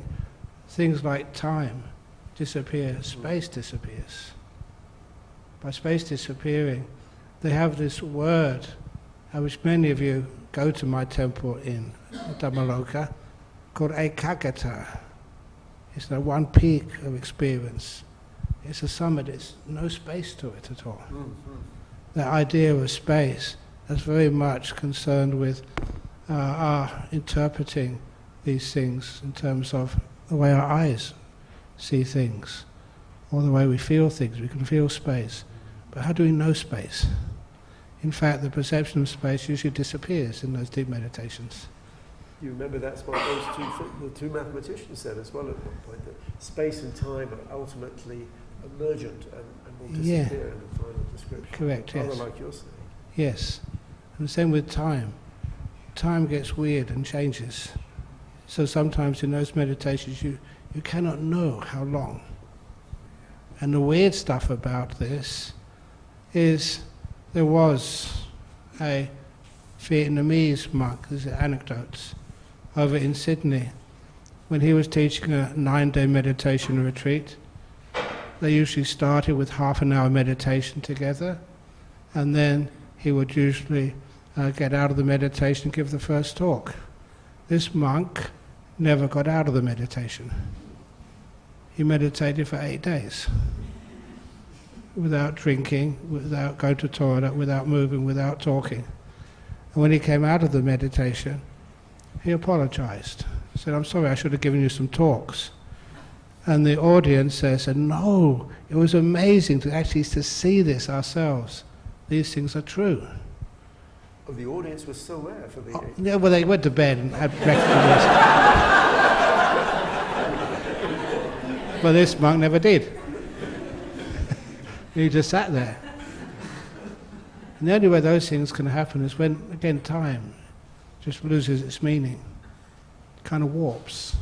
things like time disappear, space disappears. By space disappearing, they have this word, which many of you go to my temple in Dhammaloka, called ekagata. It's the one peak of experience. It's a summit, there's no space to it at all. Mm-hmm. The idea of space is very much concerned with our interpreting these things in terms of the way our eyes see things, or the way we feel things. We can feel space. But how do we know space? In fact, the perception of space usually disappears in those deep meditations. You remember that's what the two mathematicians said as well at one point, that space and time are ultimately emergent and will disappear in the final description. Correct, yes. Rather like you're saying. Yes. And the same with time. Time gets weird and changes. So sometimes in those meditations you cannot know how long. And the weird stuff about this is there was a Vietnamese monk, these are anecdotes, over in Sydney. When he was teaching a 9-day meditation retreat, they usually started with half an hour meditation together, and then he would usually get out of the meditation and give the first talk. This monk never got out of the meditation. He meditated for 8 days, without drinking, without going to the toilet, without moving, without talking. And when he came out of the meditation, he apologized. He said, "I'm sorry, I should have given you some talks." And the audience said, "No, it was amazing to actually to see this ourselves. These things are true." Oh, the audience was still there for the... Yeah, well, they went to bed and had breakfast. But this monk never did. He just sat there. And the only way those things can happen is when, again, time just loses its meaning. It kind of warps.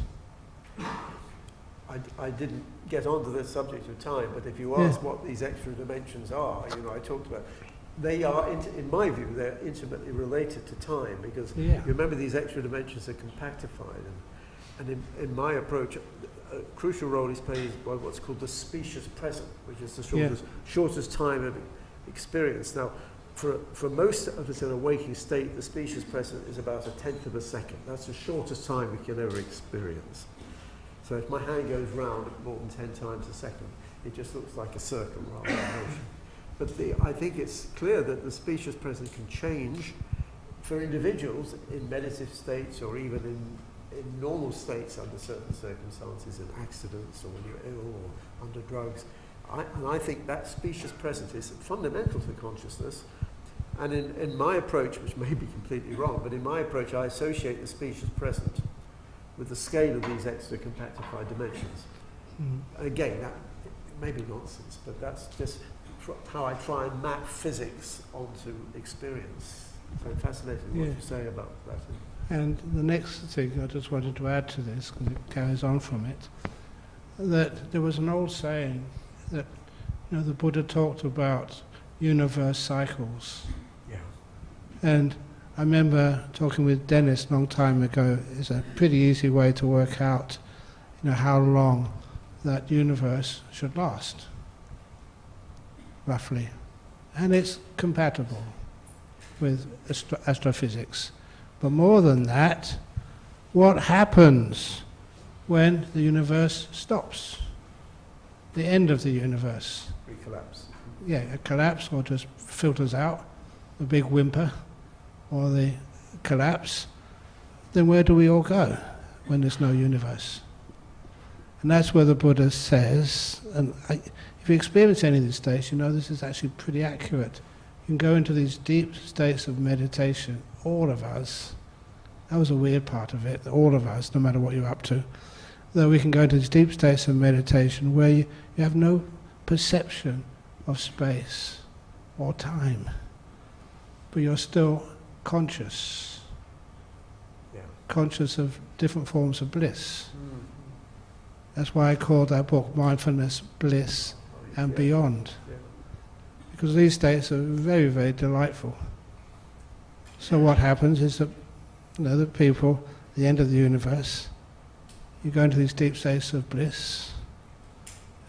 I didn't get onto the subject of time, but if you ask what these extra dimensions are, I talked about, they are, in my view, they're intimately related to time, because you remember these extra dimensions are compactified, and in my approach, a crucial role is played by what's called the specious present, which is the shortest time of experience. Now, for most of us in a waking state, the specious present is about 1/10 of a second. That's the shortest time we can ever experience. So if my hand goes round more than 10 times a second, it just looks like a circle rather than a motion. But I think it's clear that the specious present can change for individuals in meditative states, or even in normal states under certain circumstances, in accidents, or when you're ill, or under drugs. And I think that specious present is fundamental to consciousness. And in my approach, which may be completely wrong, but in my approach I associate the specious present with the scale of these extra compactified dimensions. Again, that may be nonsense, but that's just how I try and map physics onto experience. So fascinating what you say about that. And the next thing I just wanted to add to this, because it carries on from it, that there was an old saying that the Buddha talked about universe cycles. Yeah. And I remember talking with Dennis a long time ago. It's a pretty easy way to work out, how long that universe should last, roughly. And it's compatible with astrophysics. But more than that, what happens when the universe stops? The end of the universe. We collapse. Yeah, a collapse, or just filters out, a big whimper, or the collapse. Then where do we all go when there's no universe? And that's where the Buddha says, and if you experience any of these states, this is actually pretty accurate. You can go into these deep states of meditation, all of us. That was a weird part of it, all of us, no matter what you're up to. Though we can go into these deep states of meditation where you have no perception of space or time, but you're still conscious. Conscious of different forms of bliss. That's why I called that book Mindfulness, Bliss and Beyond. Because these states are very, very delightful. So what happens is that, the people, the end of the universe, you go into these deep states of bliss,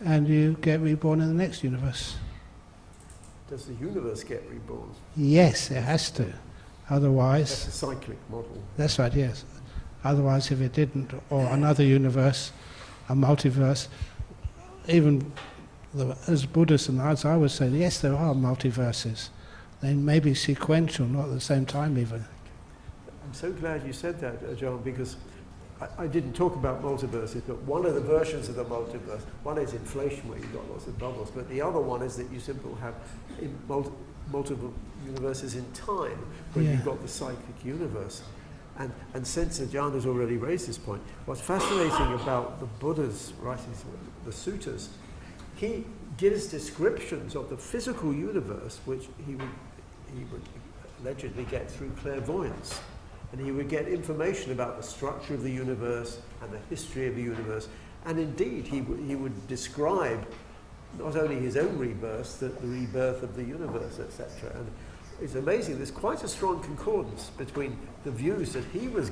and you get reborn in the next universe. Does the universe get reborn? Yes, it has to. Otherwise... That's a cyclic model. That's right, yes. Otherwise, if it didn't, or another universe, a multiverse, even as Buddhists and as I would say, yes, there are multiverses. They may be sequential, not at the same time even. I'm so glad you said that, Ajahn, because I didn't talk about multiverses, but one of the versions of the multiverse, one is inflation, where you've got lots of bubbles, but the other one is that you simply have multiple universes in time, where you've got the cyclic universe. And since Ajahn has already raised this point, what's fascinating about the Buddha's writings, the suttas, he gives descriptions of the physical universe, which he would allegedly get through clairvoyance. And he would get information about the structure of the universe and the history of the universe. And indeed, he would describe not only his own rebirth, but the rebirth of the universe, etc. And it's amazing, there's quite a strong concordance between the views that he was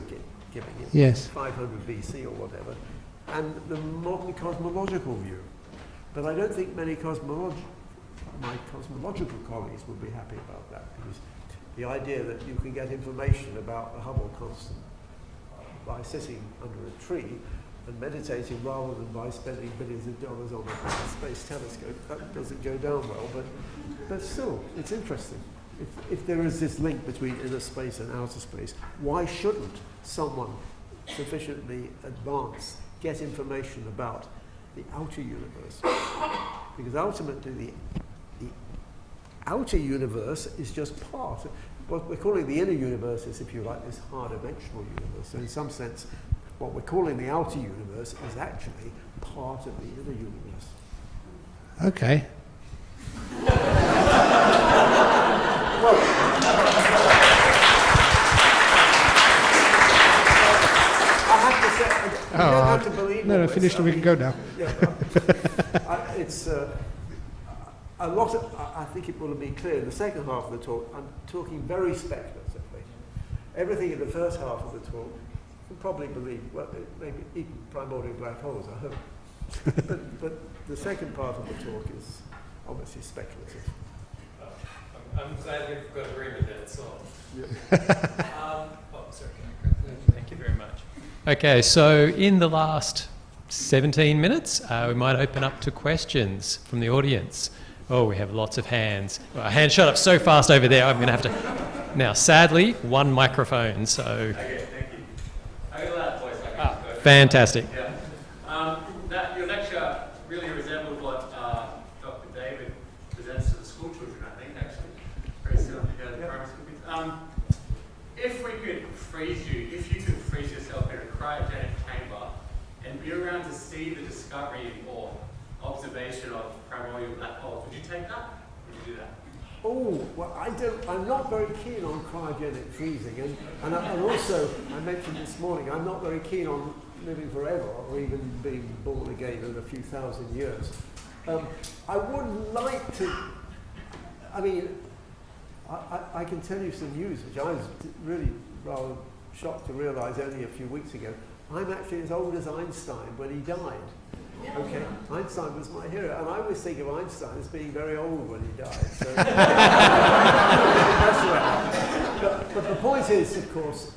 giving in 500 BC or whatever, and the modern cosmological view. But I don't think my cosmological colleagues would be happy about that, because the idea that you can get information about the Hubble constant by sitting under a tree and meditating rather than by spending billions of dollars on a space telescope, that doesn't go down well, but still, it's interesting. If there is this link between inner space and outer space, why shouldn't someone sufficiently advanced get information about the outer universe? Because ultimately the outer universe is just part of what we're calling the inner universe is, if you like, this high-dimensional universe. So in some sense, what we're calling the outer universe is actually part of the inner universe. Okay. Well, I have to say, you don't have to believe No, all this. finished, we can go now. Yeah, it's a lot of, I think it will be clear in the second half of the talk, I'm talking very speculatively. Everything in the first half of the talk, you can probably believe, well, maybe even primordial black holes, I hope. but the second part of the talk is obviously speculative. I'm glad we've got agreement there, that's all. Sorry. Thank you very much. Okay, so in the last 17 minutes, we might open up to questions from the audience. Oh, we have lots of hands. Well, a hand shot up so fast over there, I'm going to have to... Now, sadly, one microphone, so... Okay, thank you. I got a loud voice. Fantastic. Yeah. Your lecture really resembled what Dr. David presents to the school children, I think, actually. Very similar to the primary school kids. If we could if you could freeze yourself in a cryogenic chamber and be around to see the discovery or observation of primordial black holes, would you take that? Would you do that? Oh, well, I'm not very keen on cryogenic freezing, and also, I mentioned this morning, I'm not very keen on living forever, or even being born again in a few thousand years. I would like to, I mean, I can tell you some news, which I was really rather shocked to realize only a few weeks ago. I'm actually as old as Einstein when he died. Okay, Einstein was my hero, and I always think of Einstein as being very old when he died. So but the point is, of course,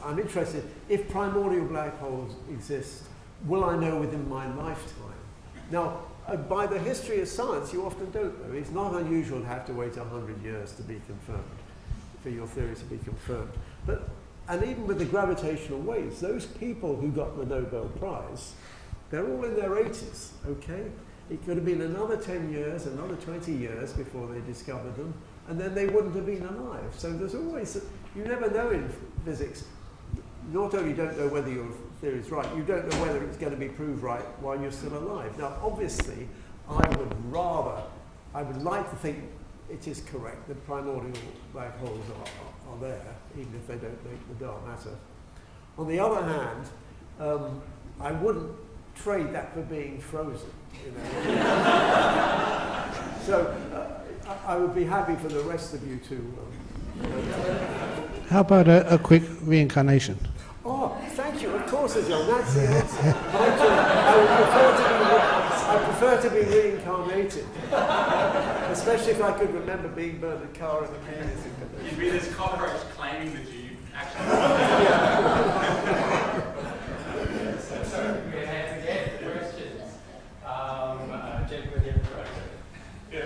I'm interested, if primordial black holes exist, will I know within my lifetime? Now, by the history of science, you often don't know. It's not unusual to have to wait 100 years to be confirmed, for your theory to be confirmed. And even with the gravitational waves, those people who got the Nobel Prize, they're all in their 80s, okay? It could have been another 10 years, another 20 years before they discovered them, and then they wouldn't have been alive. So there's always, you never know in physics, not only don't know whether your theory is right, you don't know whether it's going to be proved right while you're still alive. Now, obviously, I would like to think it is correct that primordial black holes are there, even if they don't make the dark matter. On the other hand, I wouldn't trade that for being frozen. You know? So I would be happy for the rest of you to. How about a quick reincarnation? Oh, thank you. Of course, John. That's the answer. I prefer to be reincarnated, especially if I could remember being Bernard Carr in the previous incarnation. You'd be this cockroach claiming that you actually... So, we have hands again. Questions? Gentleman here in front. Yeah, you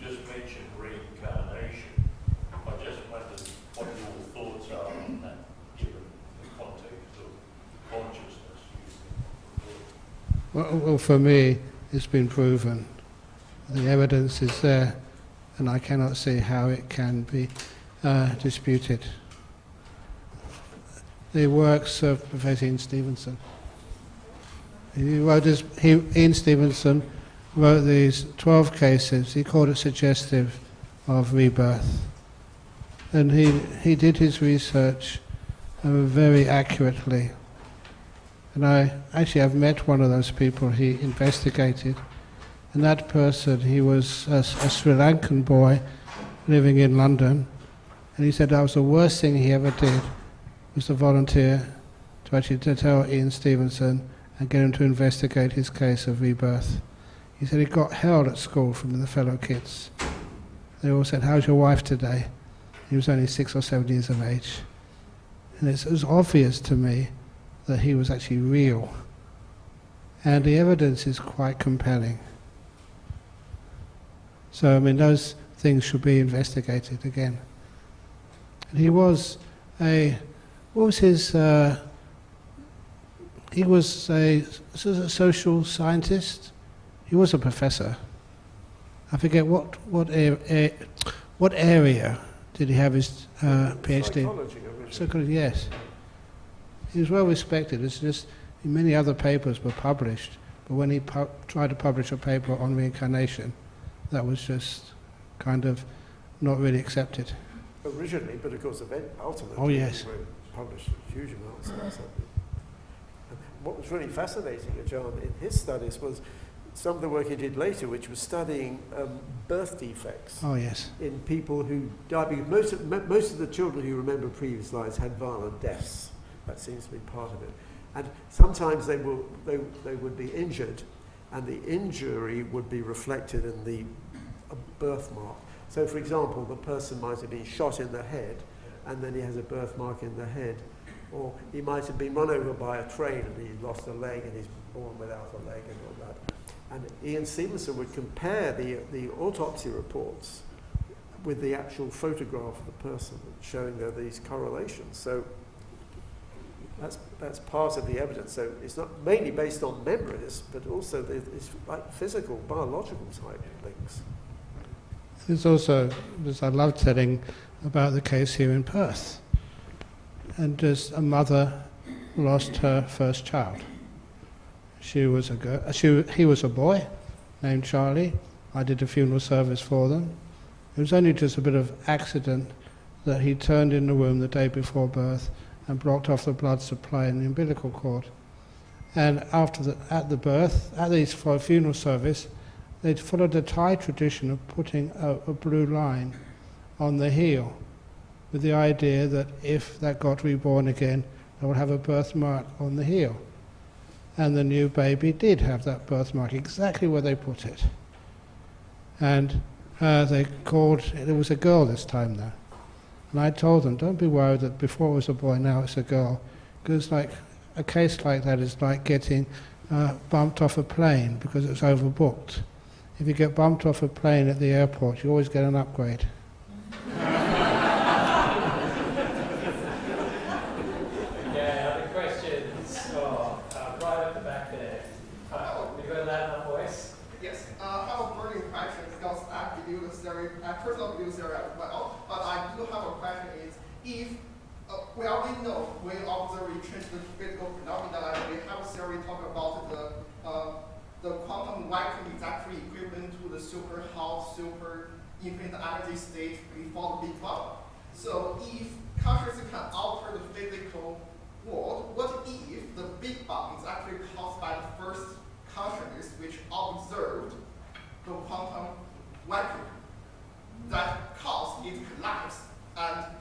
just mentioned reincarnation. I just wondered what your thoughts are on that, given the context of consciousness. Well, for me, it's been proven. The evidence is there, and I cannot see how it can be disputed. the works of Professor Ian Stevenson. Ian Stevenson wrote these 12 cases. He called it suggestive of rebirth. And he did his research very accurately. And I've met one of those people he investigated. And that person, he was a Sri Lankan boy living in London. And he said that was the worst thing he ever did, was to volunteer to tell Ian Stevenson and get him to investigate his case of rebirth. He said he got held at school from the fellow kids. They all said, "How's your wife today?" He was only 6 or 7 years of age. And it was obvious to me that he was actually real. And the evidence is quite compelling. So, I mean, those things should be investigated again. And he was a social scientist. He was a professor. I forget what area did he have his PhD? Psychology, yes. He was well respected. It's just many other papers were published, but when he tried to publish a paper on reincarnation, that was just kind of not really accepted. Originally, but of course, ultimately, oh yes, he published huge amounts of that. What was really fascinating, Ajahn, in his studies was some of the work he did later, which was studying birth defects. Oh yes. In people who died, because most of the children who remember previous lives had violent deaths. That seems to be part of it. And sometimes they would be injured, and the injury would be reflected in the birthmark. So, for example, the person might have been shot in the head, and then he has a birthmark in the head. Or he might have been run over by a train and he lost a leg and he's born without a leg and all that. And Ian Stevenson would compare the autopsy reports with the actual photograph of the person, showing there these correlations. So that's part of the evidence. So it's not mainly based on memories, but also it's like physical, biological type links. There's also, I love telling about the case here in Perth. And just a mother lost her first child. She was a girl. He was a boy named Charlie. I did a funeral service for them. It was only just a bit of accident that he turned in the womb the day before birth and blocked off the blood supply in the umbilical cord. And at the funeral service, they'd followed the Thai tradition of putting a blue line on the heel, with the idea that if that got reborn again, it would have a birthmark on the heel. And the new baby did have that birthmark exactly where they put it. And it was a girl this time though. And I told them, don't be worried that before it was a boy, now it's a girl. Because like a case like that is like getting bumped off a plane because it's overbooked. If you get bumped off a plane at the airport, you always get an upgrade. We already know when you observe intrinsic physical phenomena, we have a theory talking about the quantum vacuum is actually equivalent to the super hot, super infinite energy state before the Big Bang. So if consciousness can alter the physical world, what if the Big Bang is actually caused by the first consciousness which observed the quantum vacuum that caused it collapse and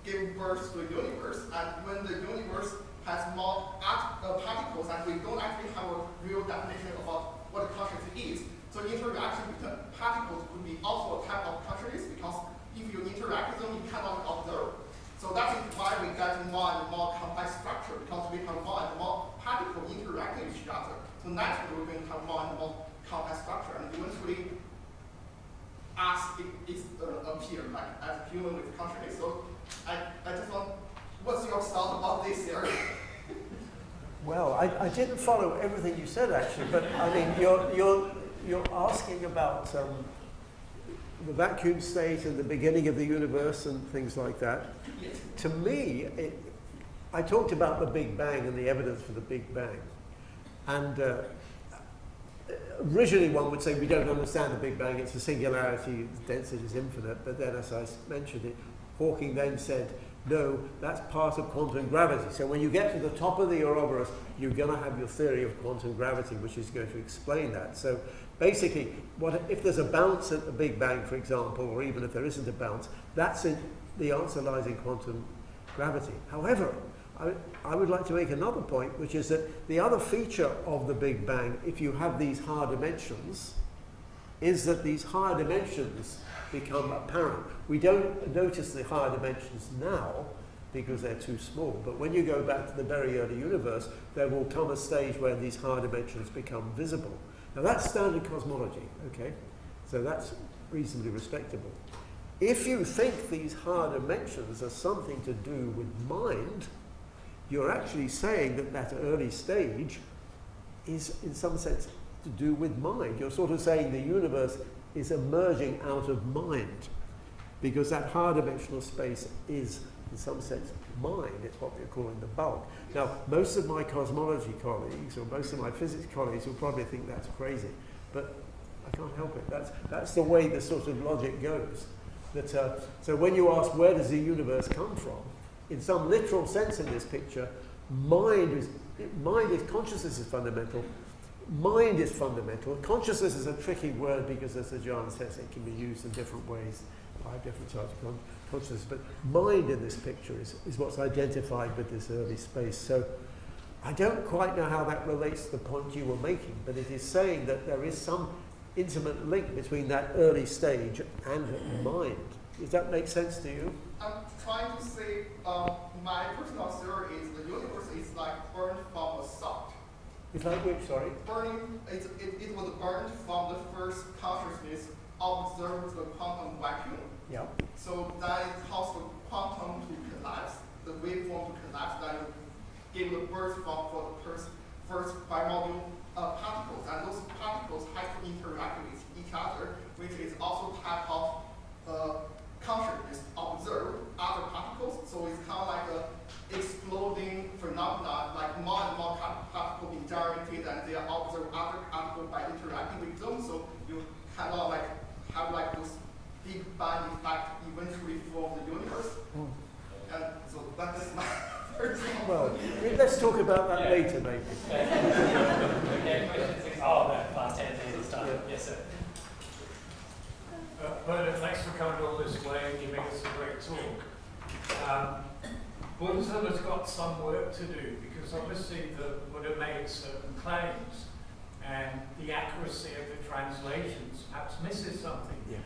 give birth to the universe, and when the universe has more particles, and we don't actually have a real definition about what the consciousness is, so interaction between particles could be also a type of consciousness, because if you interact with them, you cannot observe. So that is why we get more and more complex structure, because we have more and more particles interacting with each other. So naturally, we're going to have more and more complex structure, and eventually, as it appears like as a human with consciousness. So I just want, what's your thought about this area? Well, I didn't follow everything you said actually, but I mean you're asking about the vacuum state and the beginning of the universe and things like that. Yes. To me, I talked about the Big Bang and the evidence for the Big Bang. And originally one would say we don't understand the Big Bang, it's a singularity, the density is infinite, but then as I mentioned it, Hawking then said, no, that's part of quantum gravity. So when you get to the top of the Ouroboros, you're going to have your theory of quantum gravity, which is going to explain that. So basically, if there's a bounce at the Big Bang, for example, or even if there isn't a bounce, the answer lies in quantum gravity. However, I would like to make another point, which is that the other feature of the Big Bang, if you have these higher dimensions, is that these higher dimensions become apparent. We don't notice the higher dimensions now because they're too small, but when you go back to the very early universe, there will come a stage where these higher dimensions become visible. Now that's standard cosmology, okay? So that's reasonably respectable. If you think these higher dimensions are something to do with mind, you're actually saying that that early stage is in some sense to do with mind. You're sort of saying the universe is emerging out of mind because that higher dimensional space is in some sense mind. It's what we're calling the bulk. Now, most of my cosmology colleagues or most of my physics colleagues will probably think that's crazy, but I can't help it. That's the way the sort of logic goes. So when you ask where does the universe come from, in some literal sense in this picture, consciousness is fundamental. Mind is fundamental. Consciousness is a tricky word because, as Ajahn says, it can be used in different ways by different types of consciousness. But mind in this picture is what's identified with this early space. So I don't quite know how that relates to the point you were making, but it is saying that there is some intimate link between that early stage and mind. Does that make sense to you? I'm trying to say, my personal theory is the universe is like burned from a salt. It's like which, sorry? Burning, it was burned from the first consciousness observed the quantum vacuum. Yeah. So that caused the quantum to collapse, the waveform to collapse, that gave the birth for the first primordial particles. And those particles have to interact with each other, which is also type of consciousness observed other particles. So it's kind of like a exploding phenomenon, like more and more particles being generated and they observe other particles by interacting with them. So you kind of like have like this big bang effect eventually form the universe. And so that is my first one. Well, let's talk about that later, maybe. Okay, question 6. Oh, no, last 10 days time. Yeah. Yes, sir. Bernard, thanks for coming all this way and giving us a great talk. Buddhism has got some work to do because obviously the Buddha made certain claims and the accuracy of the translations perhaps misses something. Yeah.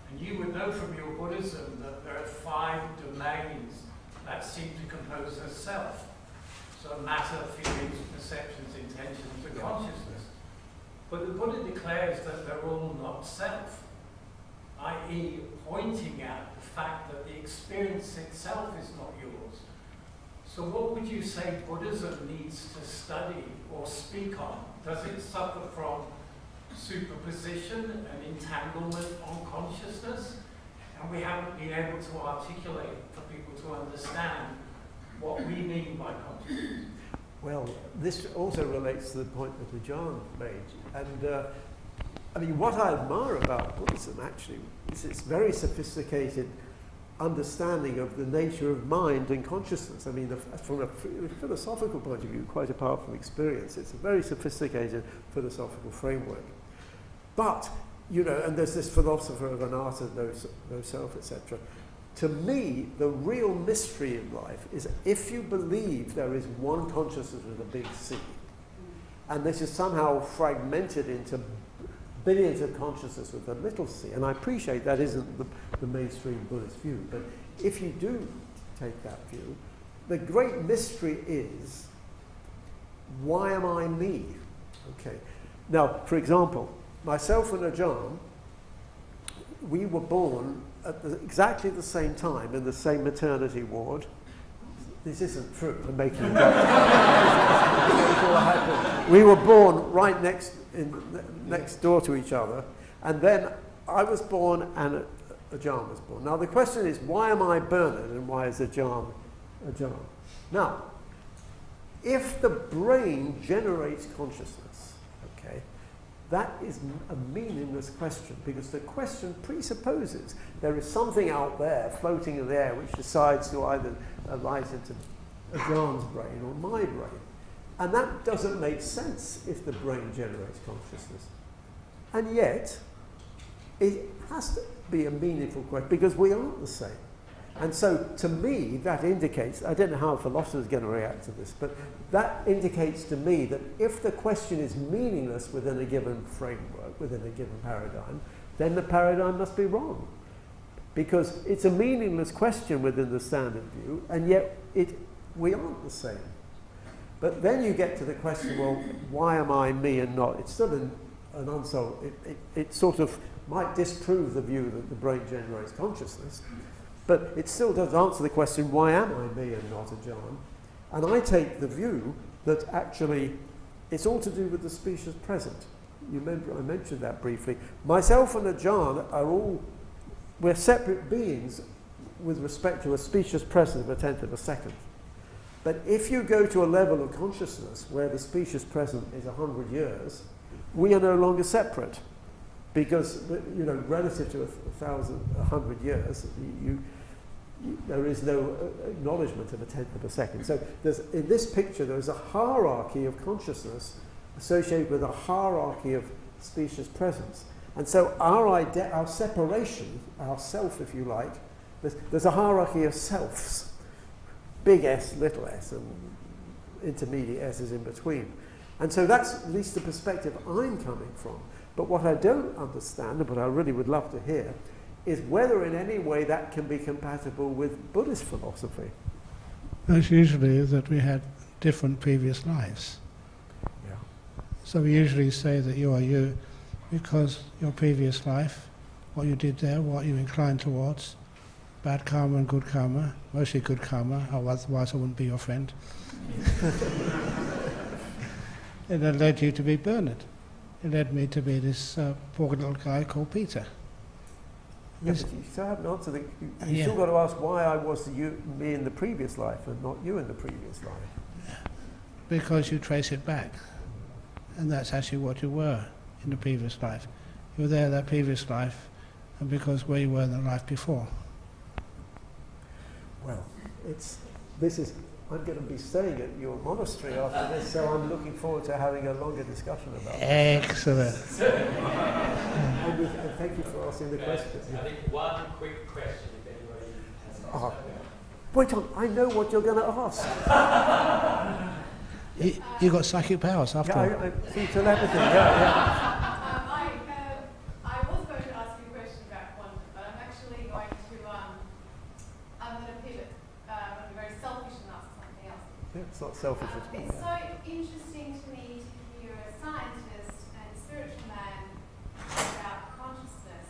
And you would know from your Buddhism that there are 5 domains that seem to compose a self. So matter, feelings, perceptions, intentions, and consciousness. But the Buddha declares that they're all not self, i.e. pointing out the fact that the experience itself is not yours. So what would you say Buddhism needs to study or speak on? Does it suffer from superposition and entanglement on consciousness? And we haven't been able to articulate for people to understand what we mean by consciousness. Well, this also relates to the point that Ajahn made. And I mean, what I admire about Buddhism actually is its very sophisticated understanding of the nature of mind and consciousness. I mean, from a philosophical point of view, quite apart from experience, it's a very sophisticated philosophical framework. But, you know, and there's this philosopher of anatta, no self, etc. To me, the real mystery in life is if you believe there is one consciousness with a big C, and this is somehow fragmented into billions of consciousness with a little c, and I appreciate that isn't the mainstream Buddhist view, but if you do take that view, the great mystery is, why am I me? Okay. Now, for example, myself and Ajahn, we were born at exactly the same time in the same maternity ward. This isn't true, I'm making it up. We were born right next door to each other, and then I was born and Ajahn was born. Now the question is, why am I Bernard and why is Ajahn Ajahn? Now, if the brain generates consciousness, okay, that is a meaningless question, because the question presupposes there is something out there floating in the air which decides to either arise into Ajahn's brain or my brain. And that doesn't make sense if the brain generates consciousness. And yet, it has to be a meaningful question, because we aren't the same. And so, to me, that indicates, I don't know how a philosopher is going to react to this, but that indicates to me that if the question is meaningless within a given framework, within a given paradigm, then the paradigm must be wrong. Because it's a meaningless question within the standard view, and yet we aren't the same. But then you get to the question, well, why am I me and not? It's still an unsolved, it sort of might disprove the view that the brain generates consciousness, but it still does answer the question, why am I me and not Ajahn? And I take the view that actually it's all to do with the species present. You remember I mentioned that briefly. Myself and Ajahn we're separate beings with respect to a species present of a tenth of a second. But if you go to a level of consciousness where the species present is 100 years, we are no longer separate. Because, you know, relative to 100 years, there is no acknowledgement of a tenth of a second. So in this picture, there is a hierarchy of consciousness associated with a hierarchy of species presence. And so our separation, our self, if you like, there's a hierarchy of selves, big S, little s, and intermediate s's in between. And so that's at least the perspective I'm coming from. But what I don't understand, and what I really would love to hear, is whether in any way that can be compatible with Buddhist philosophy. That's usually that we had different previous lives. Yeah. So we usually say that you are you because your previous life, what you did there, what you inclined towards, bad karma and good karma, mostly good karma, otherwise I wouldn't be your friend. And that led you to be Bernard. It led me to be this poor little guy called Peter. Yeah, but you still haven't answered you still got to ask why I was me in the previous life and not you in the previous life. Because you trace it back. And that's actually what you were in the previous life. You were there in that previous life, and because where you were in the life before. Well, I'm going to be staying at your monastery after this, so I'm looking forward to having a longer discussion about it. Excellent. And thank you for asking the question. I think one quick question, if anybody has an Wait on, I know what you're going to ask. You got psychic powers after all. I see telepathy, yeah. I was going to ask you a question about quantum, but I'm actually going to pivot. I'm going to be very selfish and ask something else. Yeah, it's not selfish at all. It's so interesting to me to hear a scientist and spiritual man about consciousness.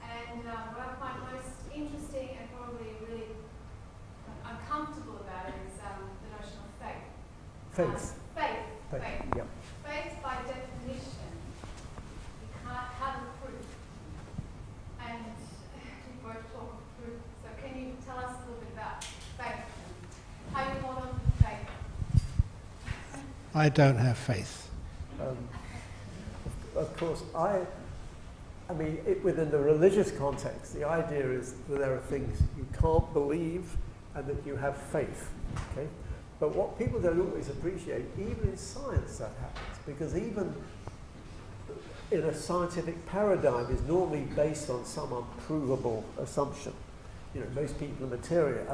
And what I find most interesting and probably really uncomfortable about it is the notion of faith. Faith. Faith. Yep. Faith, by definition, you can't have a proof. And we both talk of proof. So can you tell us a little bit about faith and how you hold on to faith? I don't have faith. Of course, I mean, within the religious context, the idea is that there are things you can't believe and that you have faith. Okay? But what people don't always appreciate, even in science that happens, because even in a scientific paradigm is normally based on some unprovable assumption. You know, most people in materia,